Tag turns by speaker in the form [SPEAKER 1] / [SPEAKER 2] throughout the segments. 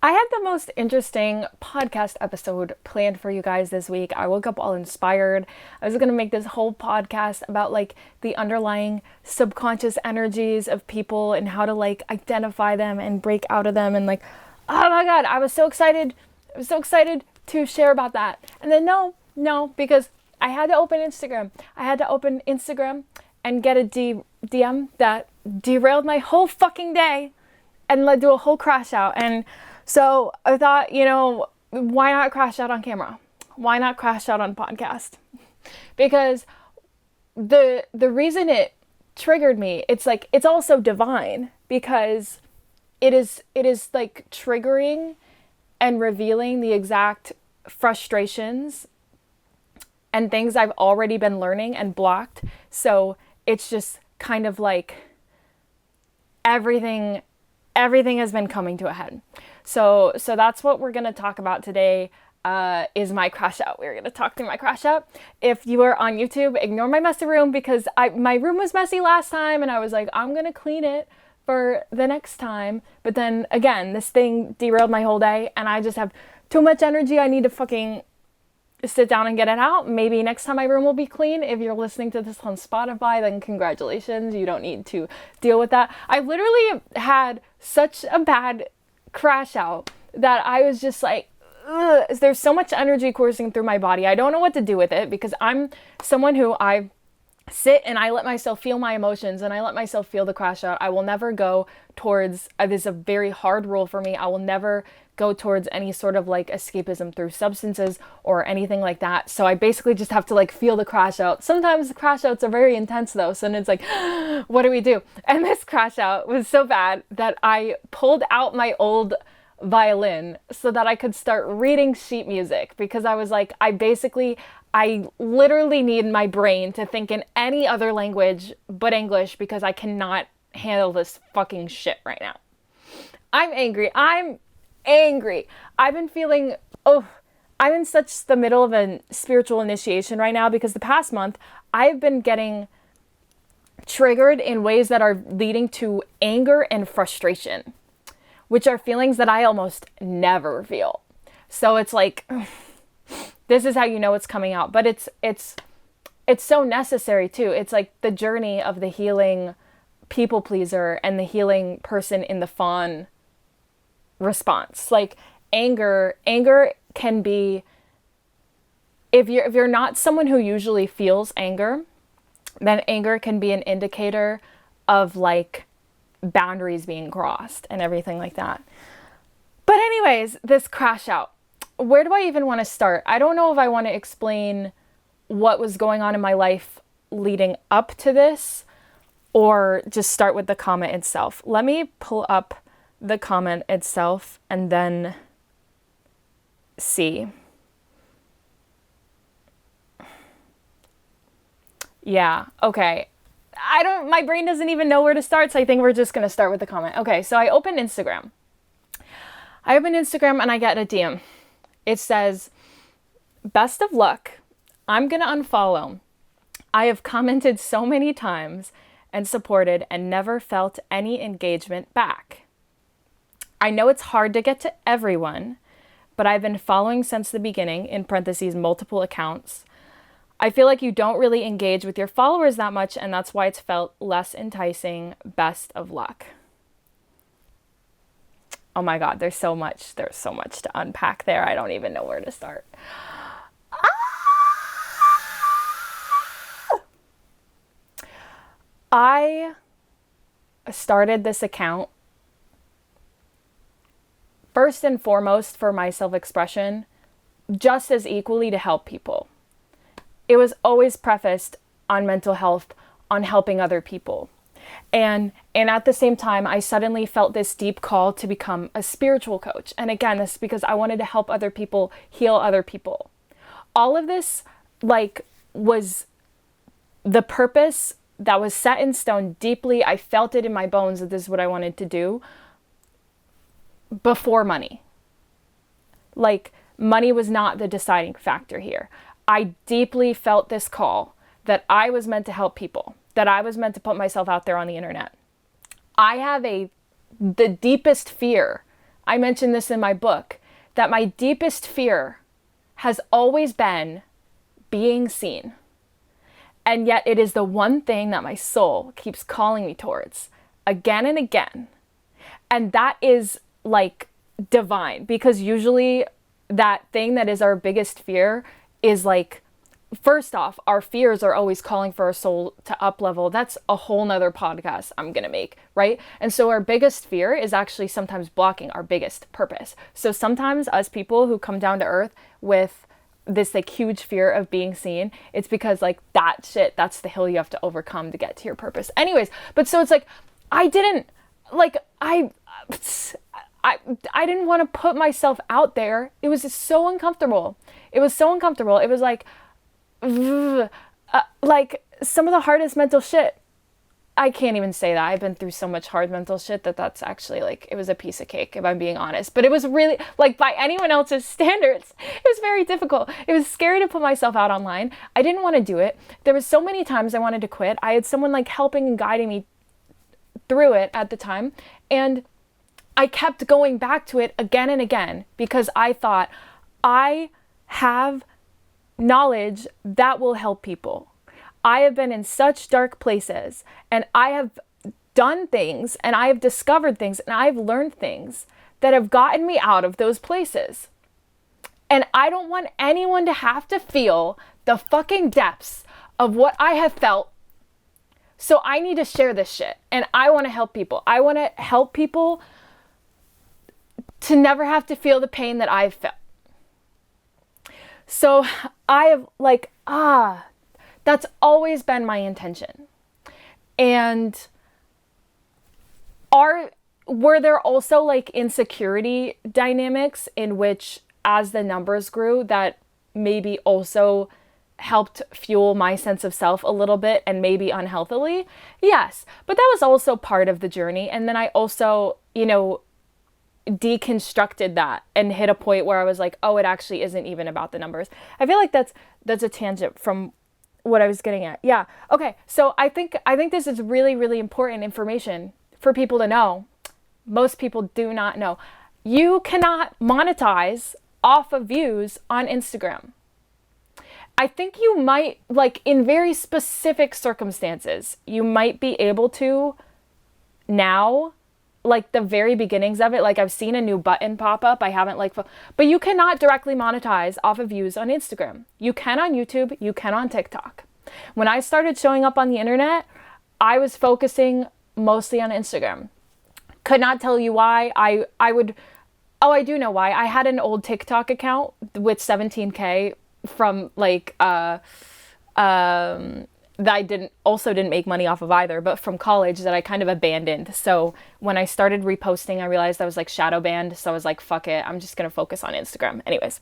[SPEAKER 1] I had the most interesting podcast episode planned for you guys this week. I woke up all inspired. I was going to make this whole podcast about like the underlying subconscious energies of people and how to like identify them and break out of them. And like, oh my God, I was so excited. I was so excited to share about that. And then no, because I had to open Instagram. I had to open Instagram and get a DM that derailed my whole fucking day and led to a whole crash out. And so I thought, why not crash out on camera? Why not crash out on podcast? Because the reason it triggered me, it's also divine, because it is like triggering and revealing the exact frustrations and things I've already been learning and blocked. So it's just kind of like everything has been coming to a head. So that's what we're going to talk about today, is my crash out. We're going to talk through my crash out. If you are on YouTube, ignore my messy room, because my room was messy last time and I was like, I'm going to clean it for the next time. But then again, this thing derailed my whole day and I just have too much energy. I need to fucking sit down and get it out. Maybe next time my room will be clean. If you're listening to this on Spotify, then congratulations. You don't need to deal with that. I literally had such a bad crash out that I was just like, ugh, there's so much energy coursing through my body. I don't know what to do with it, because I'm someone who I sit and I let myself feel my emotions and I let myself feel the crash out. I will never go towards, this is a very hard rule for me, I will never go towards any sort of like escapism through substances or anything like that. So I basically just have to like feel the crash out. Sometimes the crash outs are very intense though. So then it's like, what do we do? And this crash out was so bad that I pulled out my old violin so that I could start reading sheet music, because I was like, I literally need my brain to think in any other language but English, because I cannot handle this fucking shit right now. I'm angry. I've been feeling, I'm in such the middle of a spiritual initiation right now, because the past month I've been getting triggered in ways that are leading to anger and frustration, which are feelings that I almost never feel. So it's like, this is how you know it's coming out, but it's so necessary too. It's like the journey of the healing people pleaser and the healing person in the fawn response. Like anger can be, if you're not someone who usually feels anger, then anger can be an indicator of like boundaries being crossed and everything like that. But anyways, this crash out, where do I even want to start? I don't know if I want to explain what was going on in my life leading up to this, or just start with the comment itself. Let me pull up the comment itself and then see. Yeah, okay. My brain doesn't even know where to start, so I think we're just going to start with the comment. Okay, so I opened Instagram. And I get a DM. It says, "Best of luck. I'm going to unfollow. I have commented so many times and supported and never felt any engagement back. I know it's hard to get to everyone, but I've been following since the beginning, in parentheses, multiple accounts. I feel like you don't really engage with your followers that much, and that's why it's felt less enticing. Best of luck." Oh my God, there's so much to unpack there. I don't even know where to start. I started this account first and foremost for my self-expression, just as equally to help people. It was always prefaced on mental health, on helping other people. And at the same time, I suddenly felt this deep call to become a spiritual coach. And again, this is because I wanted to help other people, heal other people. All of this, was the purpose that was set in stone deeply. I felt it in my bones that this is what I wanted to do before money. Money was not the deciding factor here. I deeply felt this call that I was meant to help people, that I was meant to put myself out there on the internet. I have the deepest fear I mentioned this in my book, that my deepest fear has always been being seen. And yet it is the one thing that my soul keeps calling me towards again and again. And that is like divine, because usually that thing that is our biggest fear is like, first off, our fears are always calling for our soul to up level. That's a whole nother podcast I'm going to make, right? And so our biggest fear is actually sometimes blocking our biggest purpose. So sometimes us people who come down to earth with this like huge fear of being seen, it's because like that's the hill you have to overcome to get to your purpose. Anyways, but so it's like, I didn't want to put myself out there. It was just so uncomfortable. It was so uncomfortable. It was like some of the hardest mental shit. I can't even say that. I've been through so much hard mental shit that's actually like, it was a piece of cake, if I'm being honest. But it was really, like, by anyone else's standards, it was very difficult. It was scary to put myself out online. I didn't want to do it. There was so many times I wanted to quit. I had someone like helping and guiding me through it at the time. And I kept going back to it again and again because I thought, I have knowledge that will help people. I have been in such dark places, and I have done things, and I have discovered things, and I've learned things that have gotten me out of those places. And I don't want anyone to have to feel the fucking depths of what I have felt. So I need to share this shit, and I want to help people. I want to help people to never have to feel the pain that I've felt. So I have like, that's always been my intention. And were there also like insecurity dynamics in which, as the numbers grew, that maybe also helped fuel my sense of self a little bit, and maybe unhealthily? Yes, but that was also part of the journey. And then I also, deconstructed that and hit a point where I was like, oh, it actually isn't even about the numbers. I feel like that's a tangent from what I was getting at. Yeah. Okay. So I think this is really, really important information for people to know. Most people do not know. You cannot monetize off of views on Instagram. I think you might, like, in very specific circumstances, you might be able to now, like the very beginnings of it. Like, I've seen a new button pop up. I haven't but you cannot directly monetize off of views on Instagram. You can on YouTube, you can on TikTok. When I started showing up on the internet, I was focusing mostly on Instagram. Could not tell you why. I do know why. I had an old TikTok account with 17K from like, that I didn't make money off of either, but from college, that I kind of abandoned. So when I started reposting, I realized I was like shadow banned. So I was like, fuck it, I'm just going to focus on Instagram. Anyways.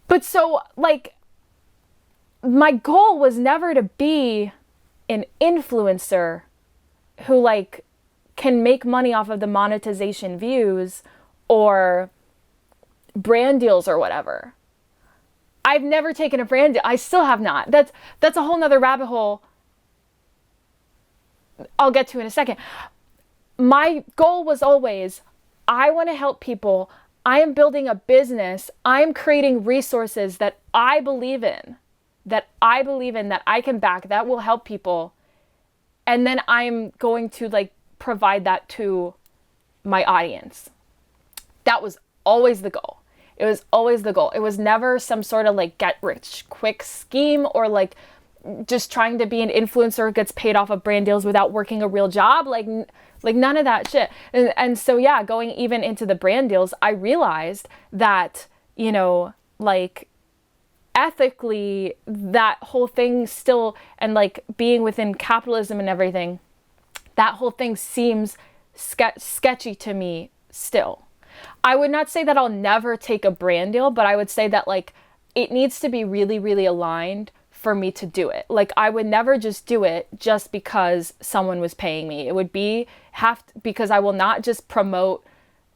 [SPEAKER 1] But so like, my goal was never to be an influencer who like can make money off of the monetization views or brand deals or whatever. I've never taken a brand deal. I still have not. That's a whole nother rabbit hole I'll get to in a second. My goal was always, I want to help people. I am building a business. I am creating resources that I believe in, that I can back, that will help people. And then I'm going to like provide that to my audience. That was always the goal. It was always the goal. It was never some sort of like get rich quick scheme or like just trying to be an influencer who gets paid off of brand deals without working a real job. Like none of that shit. And so, yeah, going even into the brand deals, I realized that, like ethically that whole thing still, and like being within capitalism and everything, that whole thing seems sketchy to me still. I would not say that I'll never take a brand deal, but I would say that like it needs to be really, really aligned for me to do it. Like I would never just do it just because someone was paying me. It would because I will not just promote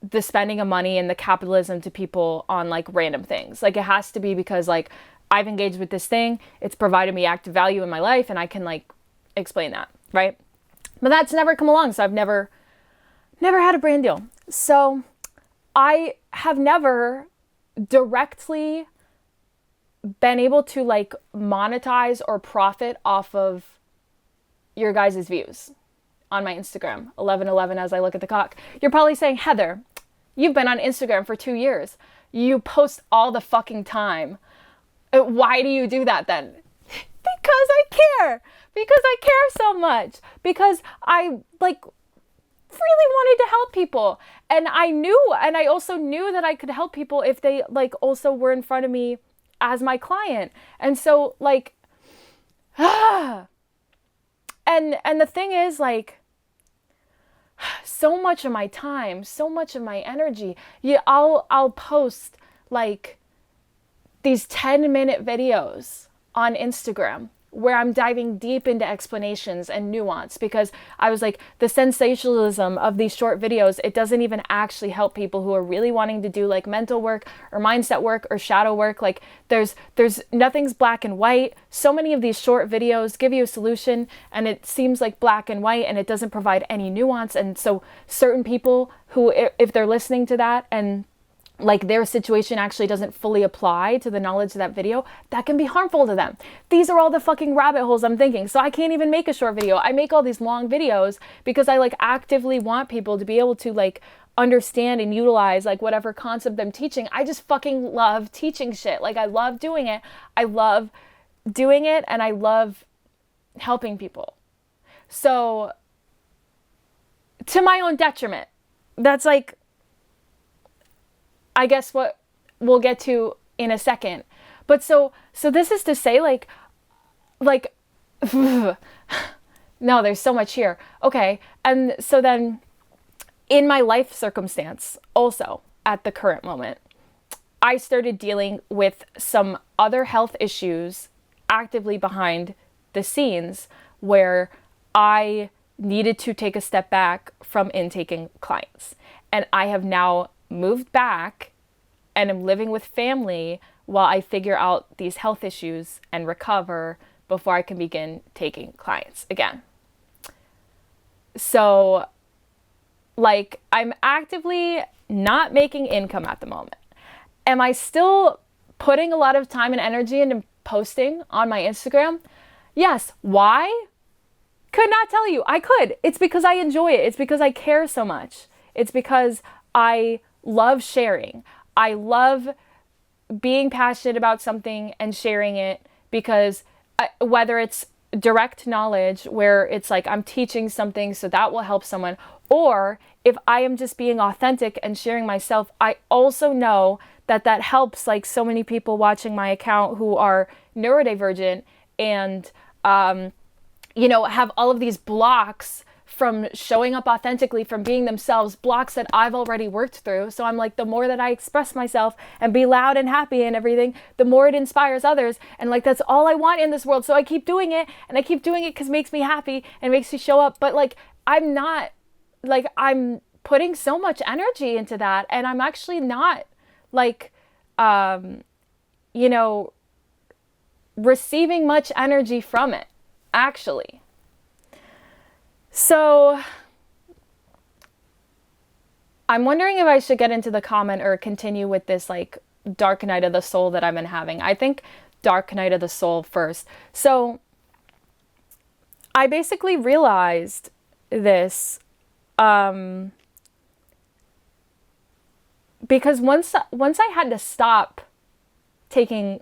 [SPEAKER 1] the spending of money and the capitalism to people on like random things. Like it has to be because like I've engaged with this thing, it's provided me active value in my life, and I can like explain that, right? But that's never come along, so I've never had a brand deal. So I have never directly been able to like monetize or profit off of your guys' views on my Instagram. 1111 as I look at the clock. You're probably saying, Heather, you've been on Instagram for 2 years. You post all the fucking time. Why do you do that then? Because I care. Because I care so much. Because I like really wanted to help people. And I also knew that I could help people if they like also were in front of me as my client. And so like, and the thing is like, so much of my time, so much of my energy, I'll post like these 10-minute videos on Instagram where I'm diving deep into explanations and nuance, because I was like, the sensationalism of these short videos, it doesn't even actually help people who are really wanting to do like mental work or mindset work or shadow work. Like there's nothing's black and white. So many of these short videos give you a solution and it seems like black and white and it doesn't provide any nuance. And so certain people who, if they're listening to that and like their situation actually doesn't fully apply to the knowledge of that video, that can be harmful to them. These are all the fucking rabbit holes I'm thinking. So I can't even make a short video. I make all these long videos because I like actively want people to be able to like understand and utilize like whatever concept I'm teaching. I just fucking love teaching shit. Like I love doing it. I love doing it and I love helping people. So to my own detriment, that's like, I guess what we'll get to in a second. But so this is to say like, no, there's so much here. Okay. And so then in my life circumstance, also at the current moment, I started dealing with some other health issues actively behind the scenes where I needed to take a step back from intaking clients. And I have now moved back and am living with family while I figure out these health issues and recover before I can begin taking clients again. So like I'm actively not making income at the moment. Am I still putting a lot of time and energy into posting on my Instagram? Yes. Why? Could not tell you. I could. It's because I enjoy it. It's because I care so much. It's because I love sharing. I love being passionate about something and sharing it, because whether it's direct knowledge where it's like I'm teaching something so that will help someone, or if I am just being authentic and sharing myself, I also know that that helps like so many people watching my account who are neurodivergent and have all of these blocks from showing up authentically, from being themselves, blocks that I've already worked through. So I'm like, the more that I express myself and be loud and happy and everything, the more it inspires others. And like, that's all I want in this world. So I keep doing it, and I keep doing it because it makes me happy and makes me show up. But like, I'm putting so much energy into that, and I'm actually not like, receiving much energy from it, actually. So I'm wondering if I should get into the comment or continue with this like dark night of the soul that I've been having. I think dark night of the soul first. So I basically realized this because once I had to stop taking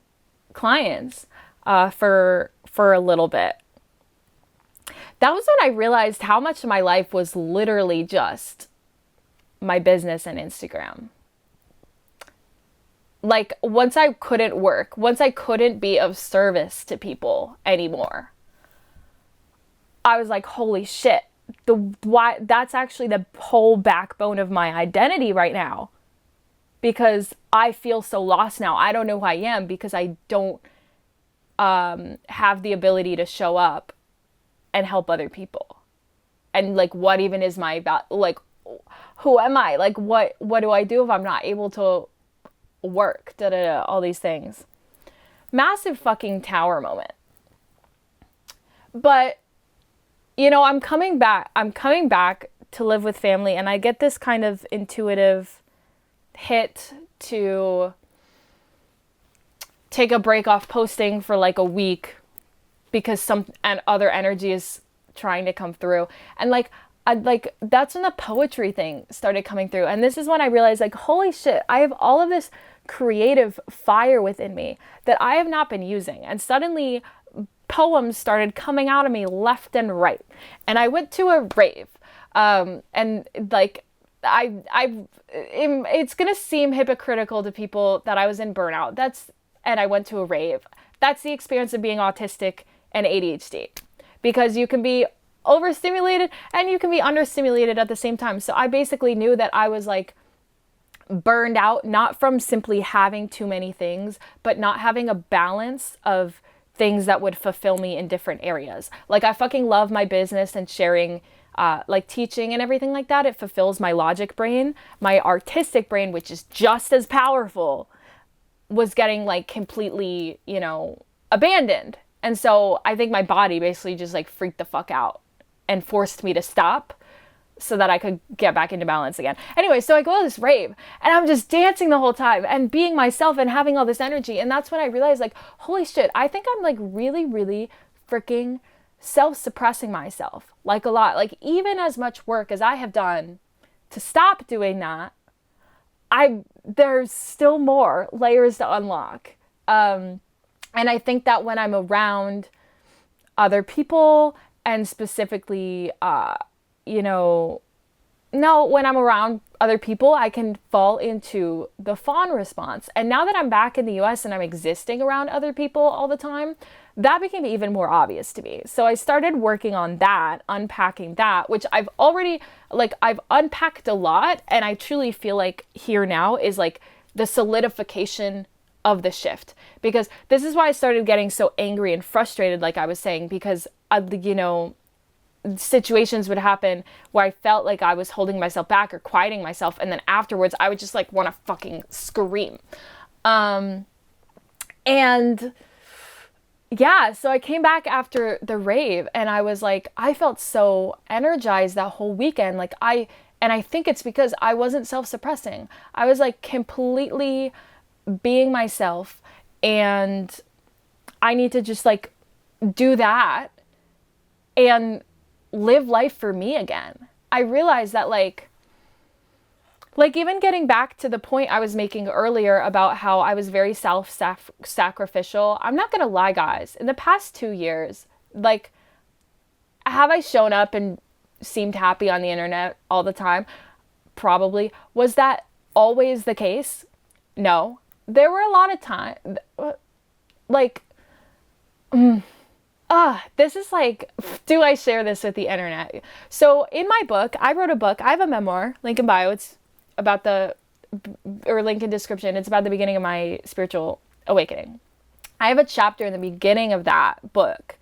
[SPEAKER 1] clients for a little bit, that was when I realized how much of my life was literally just my business and Instagram. Like once I couldn't work, once I couldn't be of service to people anymore, I was like, holy shit, that's actually the whole backbone of my identity right now. Because I feel so lost now. I don't know who I am because I don't have the ability to show up and help other people. And like, what even is my like, who am I? Like, what do I do if I'm not able to work? All these things. Massive fucking tower moment. But, I'm coming back to live with family, and I get this kind of intuitive hit to take a break off posting for like a week because some and other energy is trying to come through. And like that's when the poetry thing started coming through. And this is when I realized, like, holy shit, I have all of this creative fire within me that I have not been using. And suddenly poems started coming out of me left and right. And I went to a rave. And like it's gonna seem hypocritical to people that I was in burnout. And I went to a rave. That's the experience of being autistic and ADHD, because you can be overstimulated and you can be understimulated at the same time. So I basically knew that I was like burned out, not from simply having too many things, but not having a balance of things that would fulfill me in different areas. Like, I fucking love my business and sharing, like teaching and everything like that. It fulfills my logic brain. My artistic brain, which is just as powerful, was getting like completely, abandoned. And so I think my body basically just like freaked the fuck out and forced me to stop so that I could get back into balance again. Anyway, so I go to this rave and I'm just dancing the whole time and being myself and having all this energy. And that's when I realized, like, holy shit, I think I'm like really, really freaking self-suppressing myself, like a lot. Like, even as much work as I have done to stop doing that, there's still more layers to unlock. And I think that when I'm around other people, and specifically, when I'm around other people, I can fall into the fawn response. And now that I'm back in the US and I'm existing around other people all the time, that became even more obvious to me. So I started working on that, unpacking that, which I've already, like, I've unpacked a lot. And I truly feel like here now is like the solidification of the shift, because this is why I started getting so angry and frustrated, like I was saying, because, situations would happen where I felt like I was holding myself back or quieting myself. And then afterwards I would just like want to fucking scream. And yeah, so I came back after the rave and I was like, I felt so energized that whole weekend. Like I think it's because I wasn't self-suppressing. I was like completely being myself, and I need to just like do that and live life for me again. I realized that like even getting back to the point I was making earlier about how I was very self-sacrificial. I'm not gonna lie, guys. In the past 2 years, like, have I shown up and seemed happy on the internet all the time? Probably. Was that always the case? No. There were a lot of times, like, this is like, do I share this with the internet? So in my book, I wrote a book. I have a memoir, link in bio. It's about link in description. It's about the beginning of my spiritual awakening. I have a chapter in the beginning of that book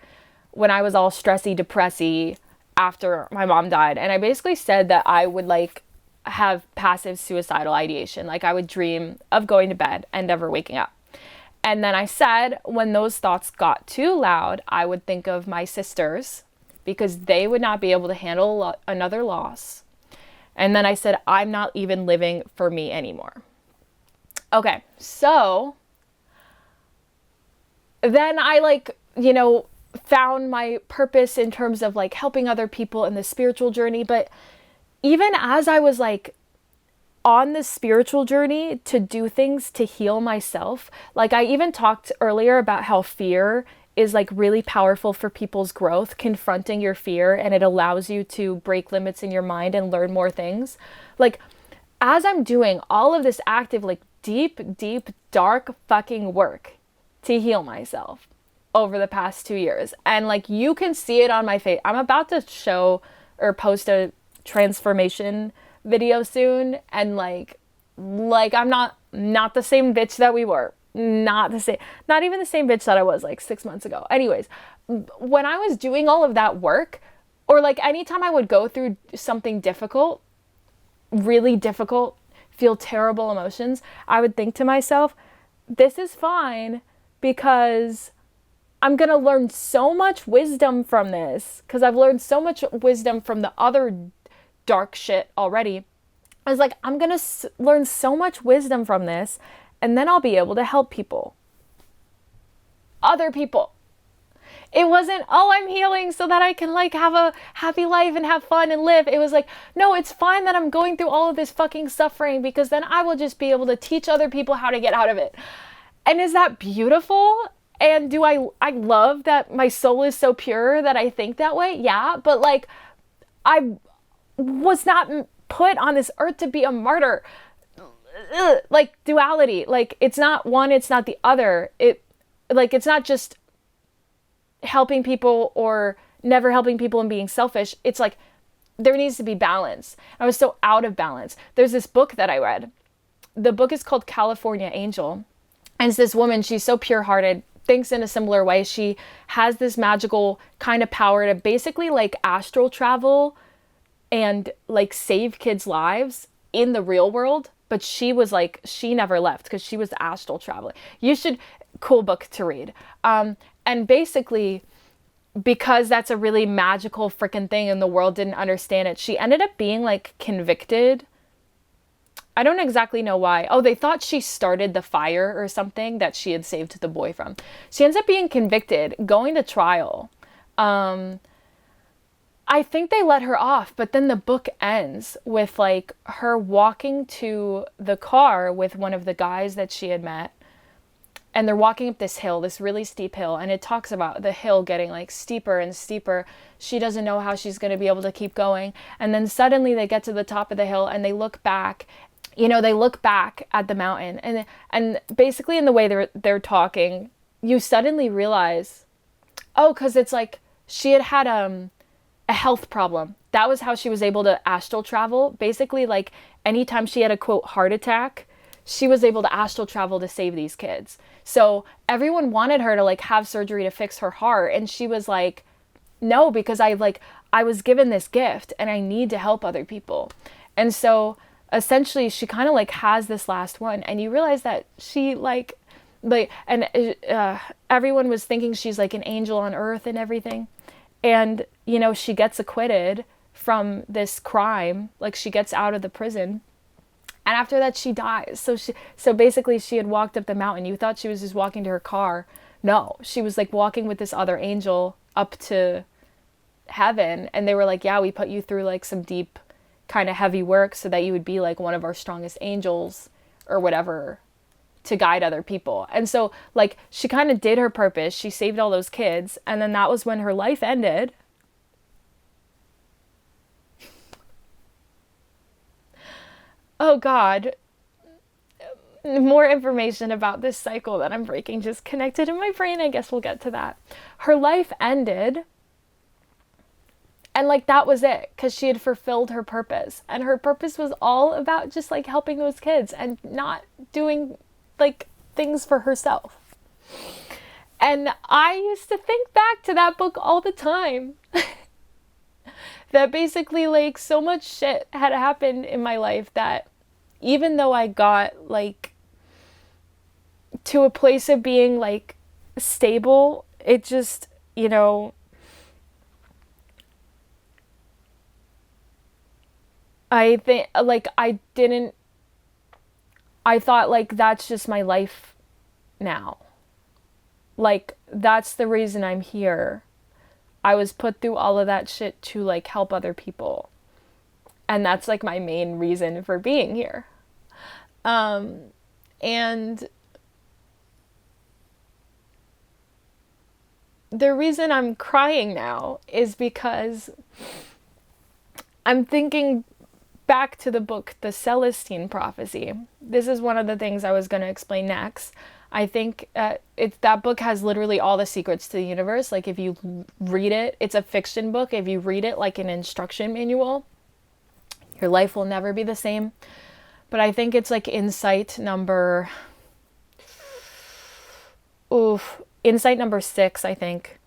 [SPEAKER 1] when I was all stressy, depressy after my mom died. And I basically said that I would like have passive suicidal ideation. Like, I would dream of going to bed and never waking up. And then I said, when those thoughts got too loud, I would think of my sisters because they would not be able to handle another loss. And then I said, I'm not even living for me anymore. Okay, so then I found my purpose in terms of like helping other people in the spiritual journey. But even as I was like on this spiritual journey to do things to heal myself, like I even talked earlier about how fear is like really powerful for people's growth, confronting your fear, and it allows you to break limits in your mind and learn more things. Like, as I'm doing all of this active, like deep, dark fucking work to heal myself over the past 2 years, and like you can see it on my face. I'm about to show or post a transformation video soon, and like I'm not the same bitch that we were. Not even the same bitch that I was like 6 months ago. Anyways, when I was doing all of that work, or like anytime I would go through something difficult, really difficult, feel terrible emotions, I would think to myself, this is fine because I'm going to learn so much wisdom from this, because I've learned so much wisdom from the other dark shit already. I was like, I'm going to learn so much wisdom from this, and then I'll be able to help people. Other people. It wasn't, oh, I'm healing so that I can like have a happy life and have fun and live. It was like, no, it's fine that I'm going through all of this fucking suffering, because then I will just be able to teach other people how to get out of it. And is that beautiful? And do I love that my soul is so pure that I think that way? Yeah, but like, I was not put on this earth to be a martyr. Ugh, like duality, like it's not one, it's not the other. It's not just helping people or never helping people and being selfish. It's like there needs to be balance. I was so out of balance. There's this book that I read. The book is called California Angel. And it's this woman, she's so pure-hearted, thinks in a similar way. She has this magical kind of power to basically like astral travel and like save kids' lives in the real world. But she was like, she never left because she was astral traveling. Cool book to read. And basically, because that's a really magical freaking thing and the world didn't understand it, she ended up being like convicted. I don't exactly know why. Oh, they thought she started the fire or something that she had saved the boy from. She ends up being convicted, going to trial. I think they let her off, but then the book ends with like her walking to the car with one of the guys that she had met. And they're walking up this hill, this really steep hill. And it talks about the hill getting like steeper and steeper. She doesn't know how she's going to be able to keep going. And then suddenly they get to the top of the hill and they look back. They look back at the mountain. And basically in the way they're talking, you suddenly realize, oh, because it's like she had a health problem. That was how she was able to astral travel. Basically, like anytime she had a quote heart attack, she was able to astral travel to save these kids. So everyone wanted her to like have surgery to fix her heart. And she was like, no, because I was given this gift and I need to help other people. And so essentially she kind of like has this last one, and you realize that she everyone was thinking she's like an angel on earth and everything. And, she gets acquitted from this crime. Like she gets out of the prison. And after that, she dies. So basically she had walked up the mountain. You thought she was just walking to her car. No, she was like walking with this other angel up to heaven. And they were like, yeah, we put you through like some deep kind of heavy work so that you would be like one of our strongest angels or whatever to guide other people. And so like she kind of did her purpose. She saved all those kids. And then that was when her life ended. Oh God, more information about this cycle that I'm breaking just connected in my brain. I guess we'll get to that. Her life ended. And like that was it, because she had fulfilled her purpose. And her purpose was all about just like helping those kids and not doing like things for herself. And I used to think back to that book all the time. That basically like so much shit had happened in my life that even though I got like to a place of being like stable, it just, I think like I thought like that's just my life now. Like that's the reason I'm here. I was put through all of that shit to like help other people. And that's like my main reason for being here. And the reason I'm crying now is because I'm thinking back to the book, The Celestine Prophecy. This is one of the things I was going to explain next. I think that book has literally all the secrets to the universe. Like if you read it, it's a fiction book. If you read it like an instruction manual, your life will never be the same. But I think it's like insight number 6, I think,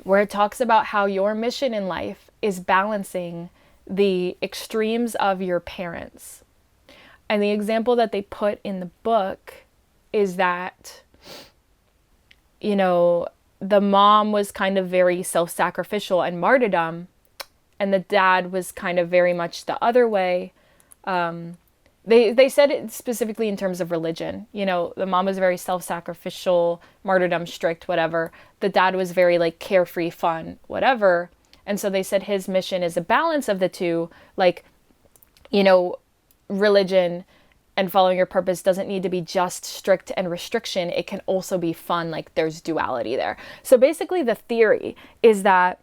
[SPEAKER 1] where it talks about how your mission in life is balancing the extremes of your parents. And the example that they put in the book is that, the mom was kind of very self-sacrificial and martyrdom, and the dad was kind of very much the other way, They said it specifically in terms of religion. You know, the mom was very self-sacrificial, martyrdom, strict, whatever. The dad was very like carefree, fun, whatever. And so they said his mission is a balance of the two, like, you know, religion and following your purpose doesn't need to be just strict and restriction. It can also be fun. Like there's duality there. So basically the theory is that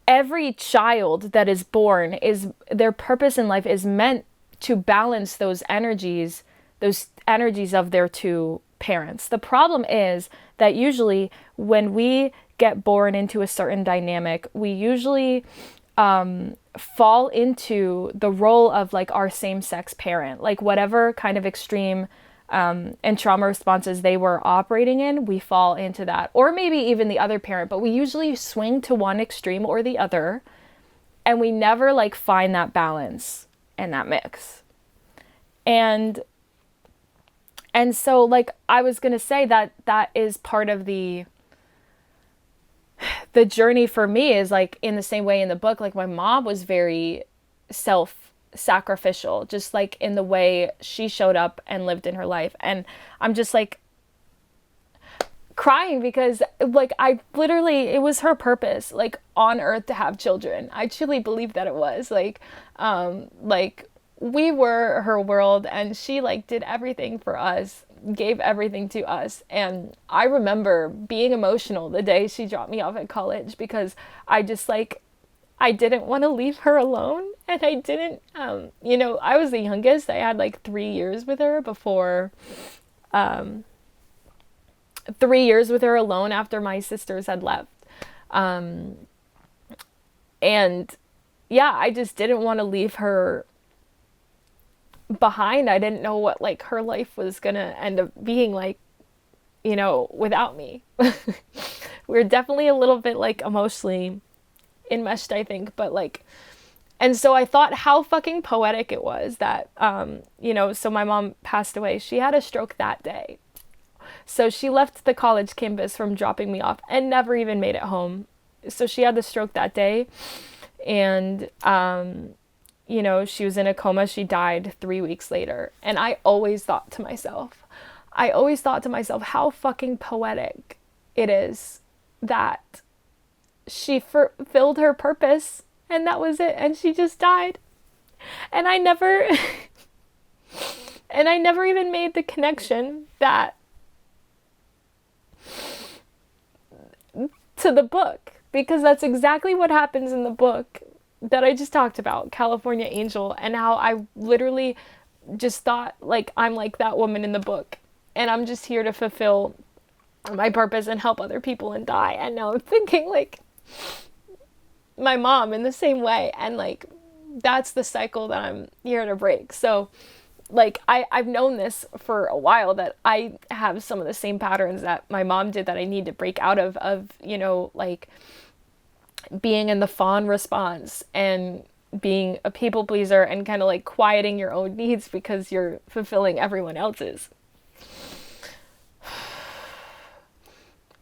[SPEAKER 1] every child that is born is their purpose in life is meant to balance those energies of their two parents. The problem is that usually when we get born into a certain dynamic, we usually fall into the role of like our same-sex parent, like whatever kind of extreme and trauma responses they were operating in, we fall into that, or maybe even the other parent, but we usually swing to one extreme or the other, and we never like find that balance and that mix. And so like I was gonna say that is part of the journey for me, is like in the same way in the book, like my mom was very self-sacrificial, just like in the way she showed up and lived in her life. And I'm just like crying because like I literally, it was her purpose like on earth to have children. I truly believe that it was like we were her world, and she like did everything for us, gave everything to us. And I remember being emotional the day she dropped me off at college, because I just like, I didn't want to leave her alone. And I didn't, you know, I was the youngest. I had like 3 years with her before, 3 years with her alone after my sisters had left. And yeah, I just didn't want to leave her behind. I didn't know what like her life was gonna end up being like, you know, without me. We were definitely a little bit like emotionally enmeshed, I think, but like, and so I thought how fucking poetic it was that, you know, so my mom passed away. She had a stroke that day. So she left the college campus from dropping me off and never even made it home. So she had the stroke that day, and, you know, she was in a coma. She died 3 weeks later. And I always thought to myself, how fucking poetic it is that she fulfilled her purpose and that was it. And she just died. And I never, and I never even made the connection that to the book, because that's exactly what happens in the book that I just talked about, California Angel, and how I literally just thought like I'm like that woman in the book, and I'm just here to fulfill my purpose and help other people and die. And now I'm thinking like my mom in the same way, and like that's the cycle that I'm here to break. So like I've known this for a while, that I have some of the same patterns that my mom did that I need to break out of, you know, like being in the fawn response and being a people pleaser and kind of like quieting your own needs because you're fulfilling everyone else's.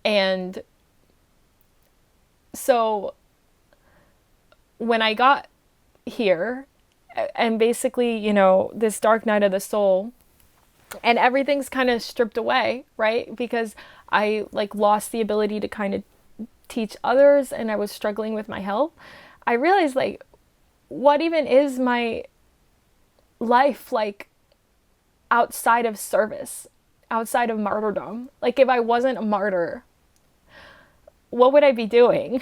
[SPEAKER 1] And so when I got here, and basically, you know, this dark night of the soul, and everything's kind of stripped away, right? Because I like lost the ability to kind of teach others, and I was struggling with my health. I realized like, what even is my life like outside of service, outside of martyrdom? Like if I wasn't a martyr, what would I be doing?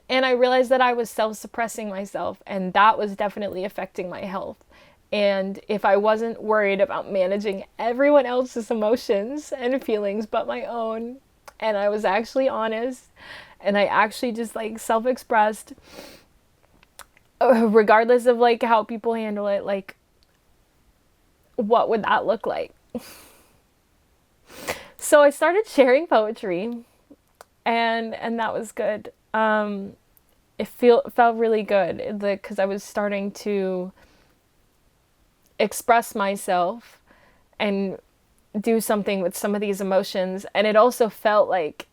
[SPEAKER 1] And I realized that I was self-suppressing myself, and that was definitely affecting my health. And if I wasn't worried about managing everyone else's emotions and feelings but my own, and I was actually honest, and I actually just like self-expressed, regardless of like how people handle it, like what would that look like? So I started sharing poetry, and that was good. It felt really good because I was starting to express myself and do something with some of these emotions. And it also felt like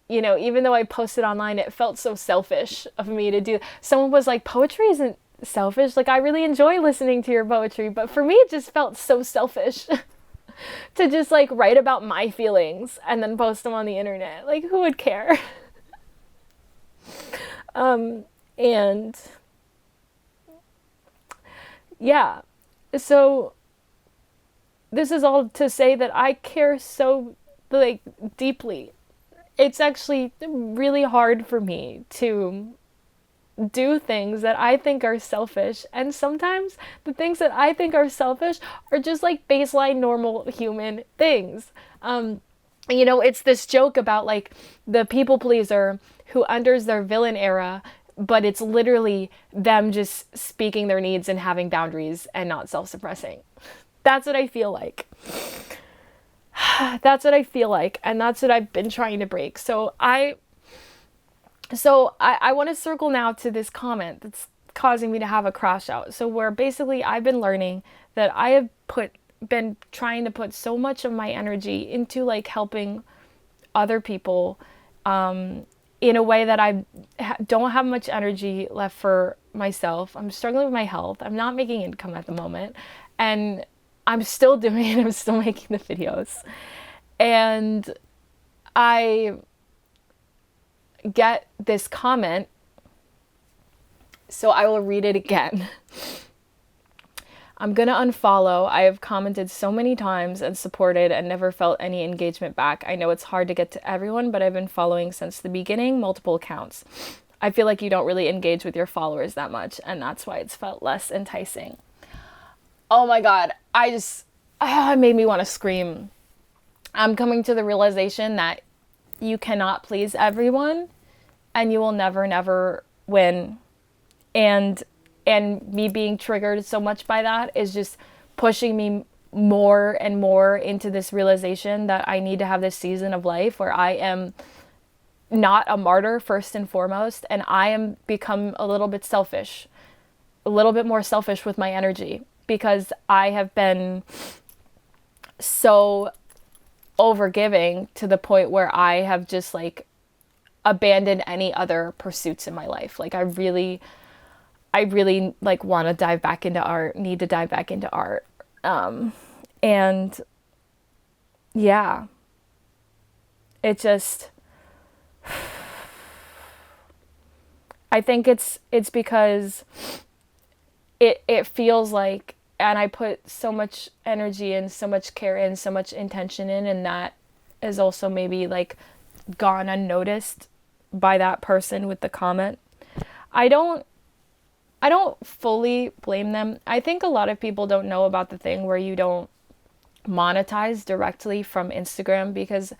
[SPEAKER 1] you know, even though I posted online, it felt so selfish of me to do. Someone was like, poetry isn't selfish. Like, I really enjoy listening to your poetry, but for me, it just felt so selfish to just like write about my feelings and then post them on the internet. Like, who would care? And yeah, so this is all to say that I care so like deeply. It's actually really hard for me to do things that I think are selfish, and sometimes the things that I think are selfish are just like baseline normal human things. You know, it's this joke about like the people pleaser who enters their villain era, but it's literally them just speaking their needs and having boundaries and not self-suppressing. That's what I feel like. That's what I feel like, and that's what I've been trying to break. So I want to circle now to this comment that's causing me to have a crash out. So where basically I've been learning that I have been trying to put so much of my energy into like helping other people in a way that I don't have much energy left for myself. I'm struggling with my health. I'm not making income at the moment, and I'm still doing it. I'm still making the videos, and I get this comment, so I will read it again. I'm gonna unfollow. I have commented so many times and supported and never felt any engagement back. I know it's hard to get to everyone, but I've been following since the beginning, multiple accounts. I feel like you don't really engage with your followers that much, and that's why it's felt less enticing. Oh my God, it made me want to scream. I'm coming to the realization that you cannot please everyone, and you will never win. And me being triggered so much by that is just pushing me more and more into this realization that I need to have this season of life where I am not a martyr first and foremost, and I am become a little bit selfish, a little bit more selfish with my energy, because I have been so overgiving to the point where I have just like abandoned any other pursuits in my life. Like I really like want to dive back into art, need to dive back into art. And yeah, it just, I think it's because it feels like, and I put so much energy and so much care in, so much intention in, and that is also maybe like gone unnoticed by that person with the comment. I don't fully blame them. I think a lot of people don't know about the thing where you don't monetize directly from Instagram, because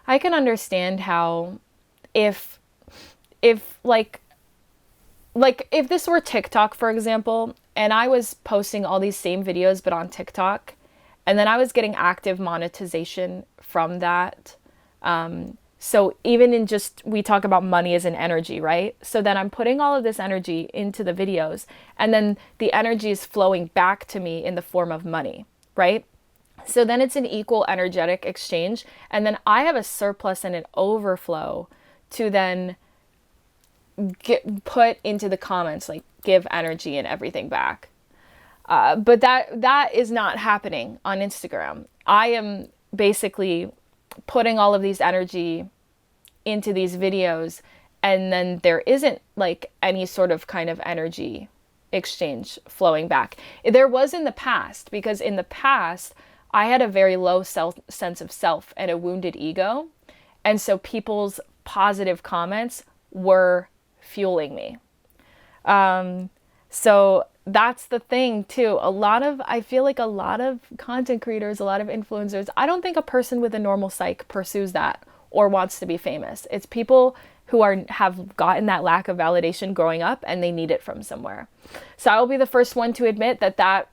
[SPEAKER 1] I can understand how if like if this were TikTok, for example, and I was posting all these same videos but on TikTok, and then I was getting active monetization from that. So even in just, we talk about money as an energy, right? So then I'm putting all of this energy into the videos, and then the energy is flowing back to me in the form of money, right? So then it's an equal energetic exchange. And then I have a surplus and an overflow to then put into the comments, like give energy and everything back. But that is not happening on Instagram. I am basically putting all of these energy into these videos, and then there isn't like any sort of kind of energy exchange flowing back. There was in the past, because in the past I had a very low sense of self and a wounded ego, and so people's positive comments were fueling me. So that's the thing too. I feel like a lot of content creators, a lot of influencers, I don't think a person with a normal psyche pursues that or wants to be famous. It's people who have gotten that lack of validation growing up, and they need it from somewhere. So I will be the first one to admit that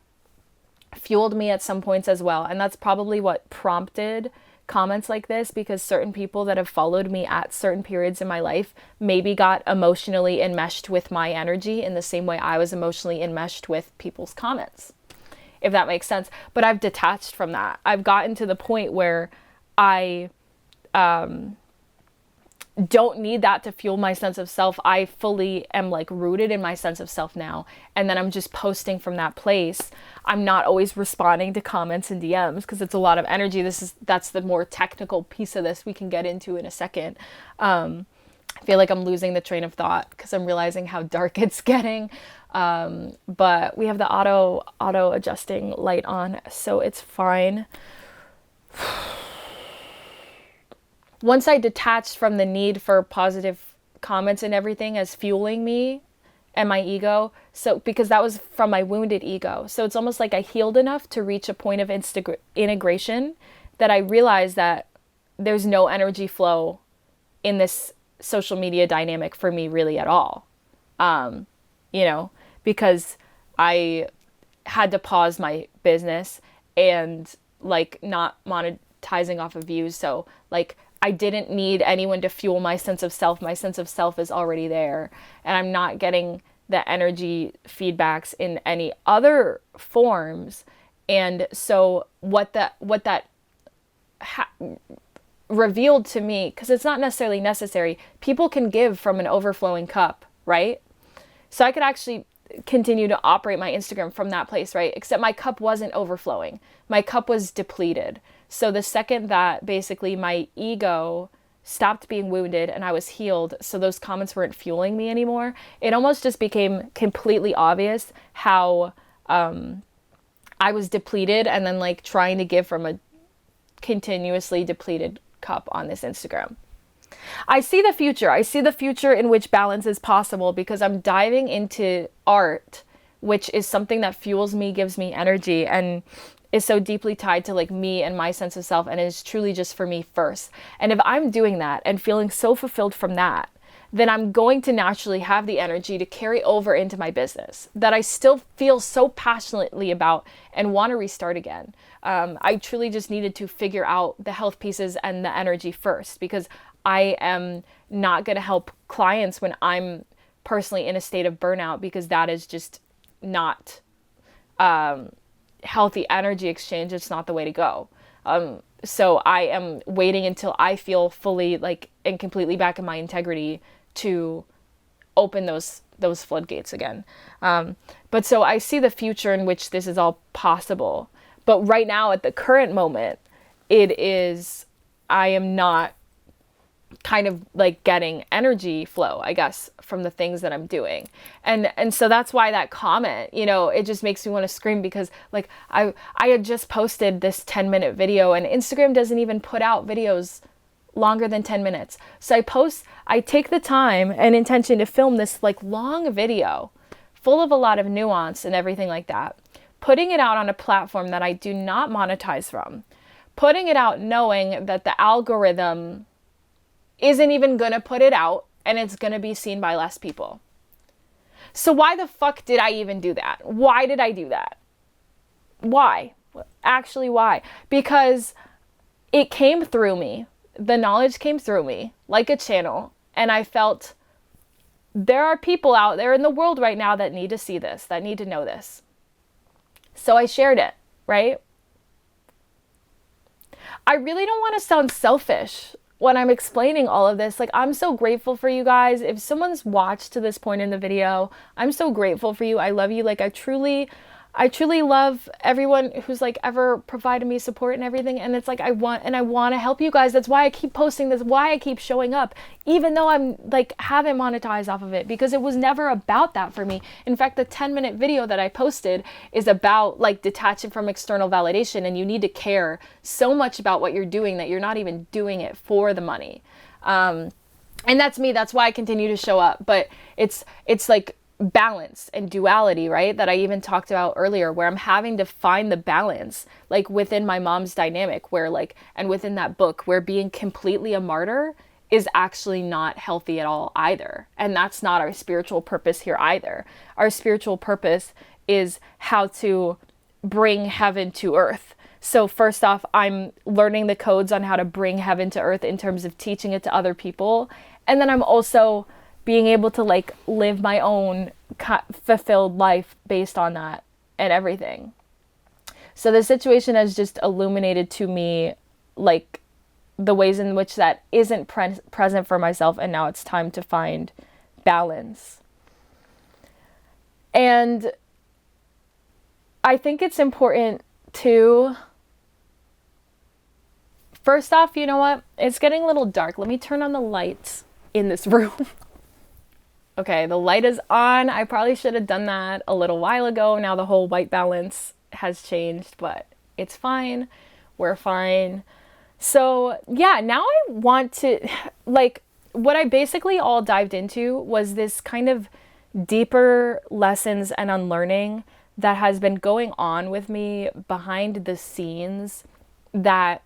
[SPEAKER 1] fueled me at some points as well. And that's probably what prompted comments like this, because certain people that have followed me at certain periods in my life maybe got emotionally enmeshed with my energy in the same way I was emotionally enmeshed with people's comments, if that makes sense. But I've detached from that. I've gotten to the point where I don't need that to fuel my sense of self. I fully am like rooted in my sense of self now. And then I'm just posting from that place. I'm not always responding to comments and DMs because it's a lot of energy. That's the more technical piece of this we can get into in a second. I feel like I'm losing the train of thought because I'm realizing how dark it's getting. But we have the auto adjusting light on, so it's fine. Once I detached from the need for positive comments and everything as fueling me and my ego, so because that was from my wounded ego. So it's almost like I healed enough to reach a point of integration that I realized that there's no energy flow in this social media dynamic for me really at all. Because I had to pause my business and like not monetizing off of views. So like I didn't need anyone to fuel my sense of self. My sense of self is already there, and I'm not getting the energy feedbacks in any other forms. And so what that revealed to me, because it's not necessarily necessary, people can give from an overflowing cup, right? So I could actually continue to operate my Instagram from that place, right? Except my cup wasn't overflowing. My cup was depleted. So the second that basically my ego stopped being wounded and I was healed, so those comments weren't fueling me anymore, it almost just became completely obvious how I was depleted and then like trying to give from a continuously depleted cup on this Instagram. I see the future. I see the future in which balance is possible because I'm diving into art, which is something that fuels me, gives me energy, and is so deeply tied to like me and my sense of self, and is truly just for me first. And if I'm doing that and feeling so fulfilled from that, then I'm going to naturally have the energy to carry over into my business that I still feel so passionately about and want to restart again. I truly just needed to figure out the health pieces and the energy first, because I am not going to help clients when I'm personally in a state of burnout, because that is just not healthy energy exchange. It's not the way to go. So I am waiting until I feel fully like and completely back in my integrity to open those floodgates again. But so I see the future in which this is all possible. But right now at the current moment, I am not kind of like getting energy flow, I guess, from the things that I'm doing. And so that's why that comment, it just makes me want to scream, because like I had just posted this 10-minute video, and Instagram doesn't even put out videos longer than 10 minutes. So I take the time and intention to film this like long video full of a lot of nuance and everything like that, putting it out on a platform that I do not monetize from, putting it out knowing that the algorithm isn't even going to put it out and it's going to be seen by less people. So why the fuck did I even do that? Why did I do that? Why? Actually, why? Because it came through me. The knowledge came through me like a channel, and I felt there are people out there in the world right now that need to see this, that need to know this. So I shared it, right? I really don't want to sound selfish when I'm explaining all of this. Like, I'm so grateful for you guys. If someone's watched to this point in the video, I'm so grateful for you. I love you. Like, I truly love everyone who's like ever provided me support and everything. And it's like, I want to help you guys. That's why I keep posting this, why I keep showing up, even though I'm like, haven't monetized off of it, because it was never about that for me. In fact, the 10-minute video that I posted is about like detaching from external validation. And you need to care so much about what you're doing that you're not even doing it for the money. And that's me. That's why I continue to show up. But it's like balance and duality, right? That I even talked about earlier, where I'm having to find the balance, like within my mom's dynamic, where like, and within that book, where being completely a martyr is actually not healthy at all either. And that's not our spiritual purpose here either. Our spiritual purpose is how to bring heaven to earth. So first off, I'm learning the codes on how to bring heaven to earth in terms of teaching it to other people. And then I'm also being able to like live my own fulfilled life based on that and everything. So the situation has just illuminated to me like the ways in which that isn't present for myself, and now it's time to find balance. And I think it's important to, first off, you know what? It's getting a little dark. Let me turn on the lights in this room. Okay, the light is on. I probably should have done that a little while ago. Now the whole white balance has changed, but it's fine. We're fine. So yeah, now I want to, like, what I basically all dived into was this kind of deeper lessons and unlearning that has been going on with me behind the scenes that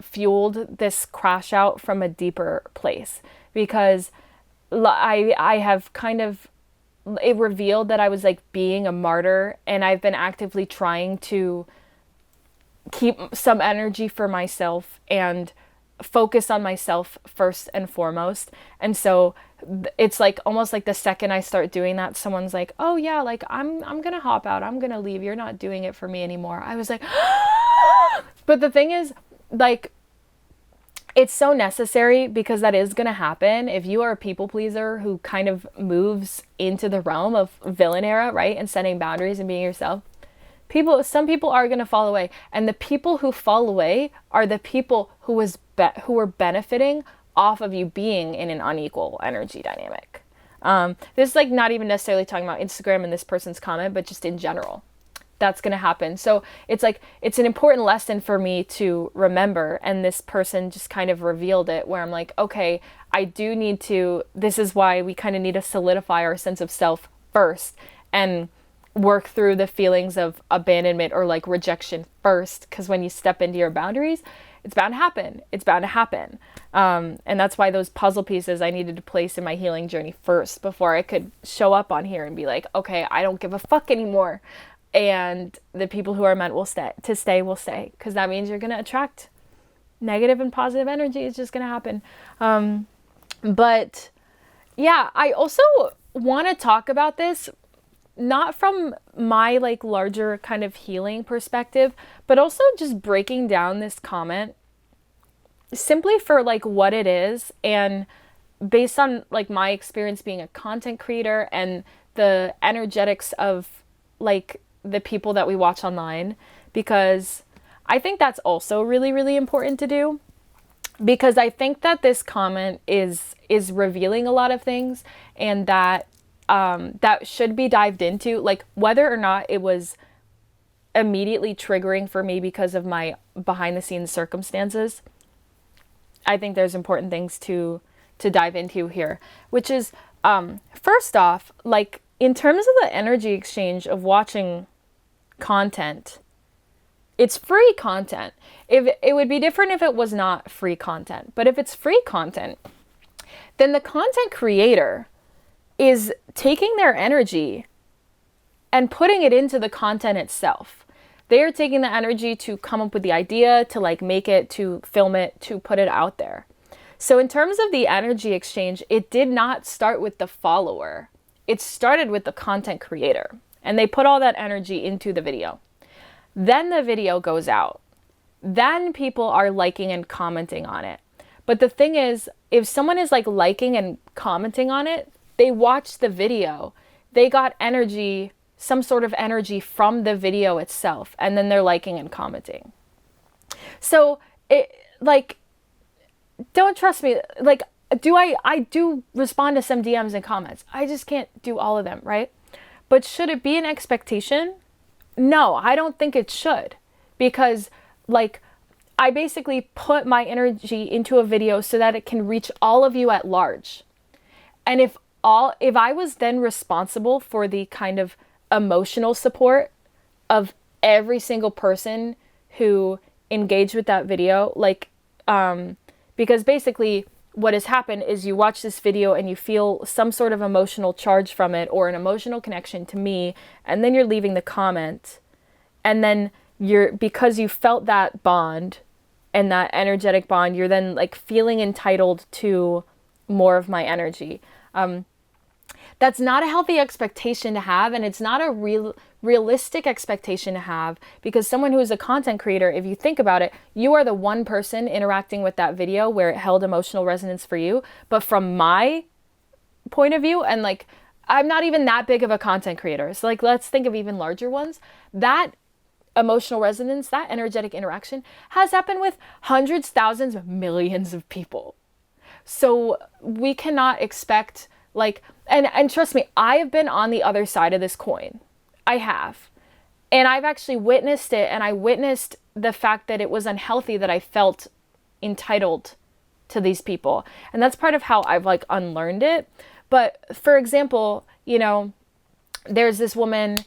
[SPEAKER 1] fueled this crash out from a deeper place. Because I have kind of, it revealed that I was like being a martyr, and I've been actively trying to keep some energy for myself and focus on myself first and foremost. And so it's like almost like the second I start doing that, someone's like, oh yeah, like I'm gonna hop out, I'm gonna leave, you're not doing it for me anymore. I was like, but the thing is, like, it's so necessary, because that is going to happen. If you are a people pleaser who kind of moves into the realm of villain era, right, and setting boundaries and being yourself, some people are going to fall away. And the people who fall away are the people who were benefiting off of you being in an unequal energy dynamic. This is like not even necessarily talking about Instagram and this person's comment, but just in general. That's going to happen. So it's like, it's an important lesson for me to remember. And this person just kind of revealed it, where I'm like, okay, I do need to, this is why we kind of need to solidify our sense of self first and work through the feelings of abandonment or like rejection first. Because when you step into your boundaries, it's bound to happen. It's bound to happen. And that's why those puzzle pieces I needed to place in my healing journey first, before I could show up on here and be like, okay, I don't give a fuck anymore. And the people who are meant will stay, because that means you're going to attract negative and positive energy. It's just going to happen. But yeah, I also want to talk about this, not from my like larger kind of healing perspective, but also just breaking down this comment simply for like what it is, and based on like my experience being a content creator and the energetics of like the people that we watch online, because I think that's also really, really important to do, because I think that this comment is revealing a lot of things, and that that should be dived into, like whether or not it was immediately triggering for me because of my behind the scenes circumstances. I think there's important things to dive into here, which is first off, like in terms of the energy exchange of watching content, it's free content. If it would be different if it was not free content, but if it's free content, then the content creator is taking their energy and putting it into the content itself. They are taking the energy to come up with the idea, to like make it, to film it, to put it out there. So in terms of the energy exchange, it did not start with the follower. It started with the content creator, and they put all that energy into the video. Then the video goes out. Then people are liking and commenting on it. But the thing is, if someone is like liking and commenting on it, they watched the video. They got energy, some sort of energy from the video itself, and then they're liking and commenting. So it like, don't trust me. Like, I do respond to some DMs and comments. I just can't do all of them, right? But should it be an expectation? No, I don't think it should, because like I basically put my energy into a video so that it can reach all of you at large. And if I was then responsible for the kind of emotional support of every single person who engaged with that video, like because basically what has happened is you watch this video and you feel some sort of emotional charge from it, or an emotional connection to me, and then you're leaving the comment, and then because you felt that bond and that energetic bond, you're then like feeling entitled to more of my energy. That's not a healthy expectation to have, and it's not a realistic expectation to have, because someone who is a content creator, if you think about it, you are the one person interacting with that video where it held emotional resonance for you. But from my point of view, and like, I'm not even that big of a content creator. So like, let's think of even larger ones. That emotional resonance, that energetic interaction has happened with hundreds, thousands, millions of people. So we cannot expect like, and trust me, I have been on the other side of this coin. I have. And I've actually witnessed it, and I witnessed the fact that it was unhealthy, that I felt entitled to these people. And that's part of how I've like unlearned it. But for example, you know, there's this woman,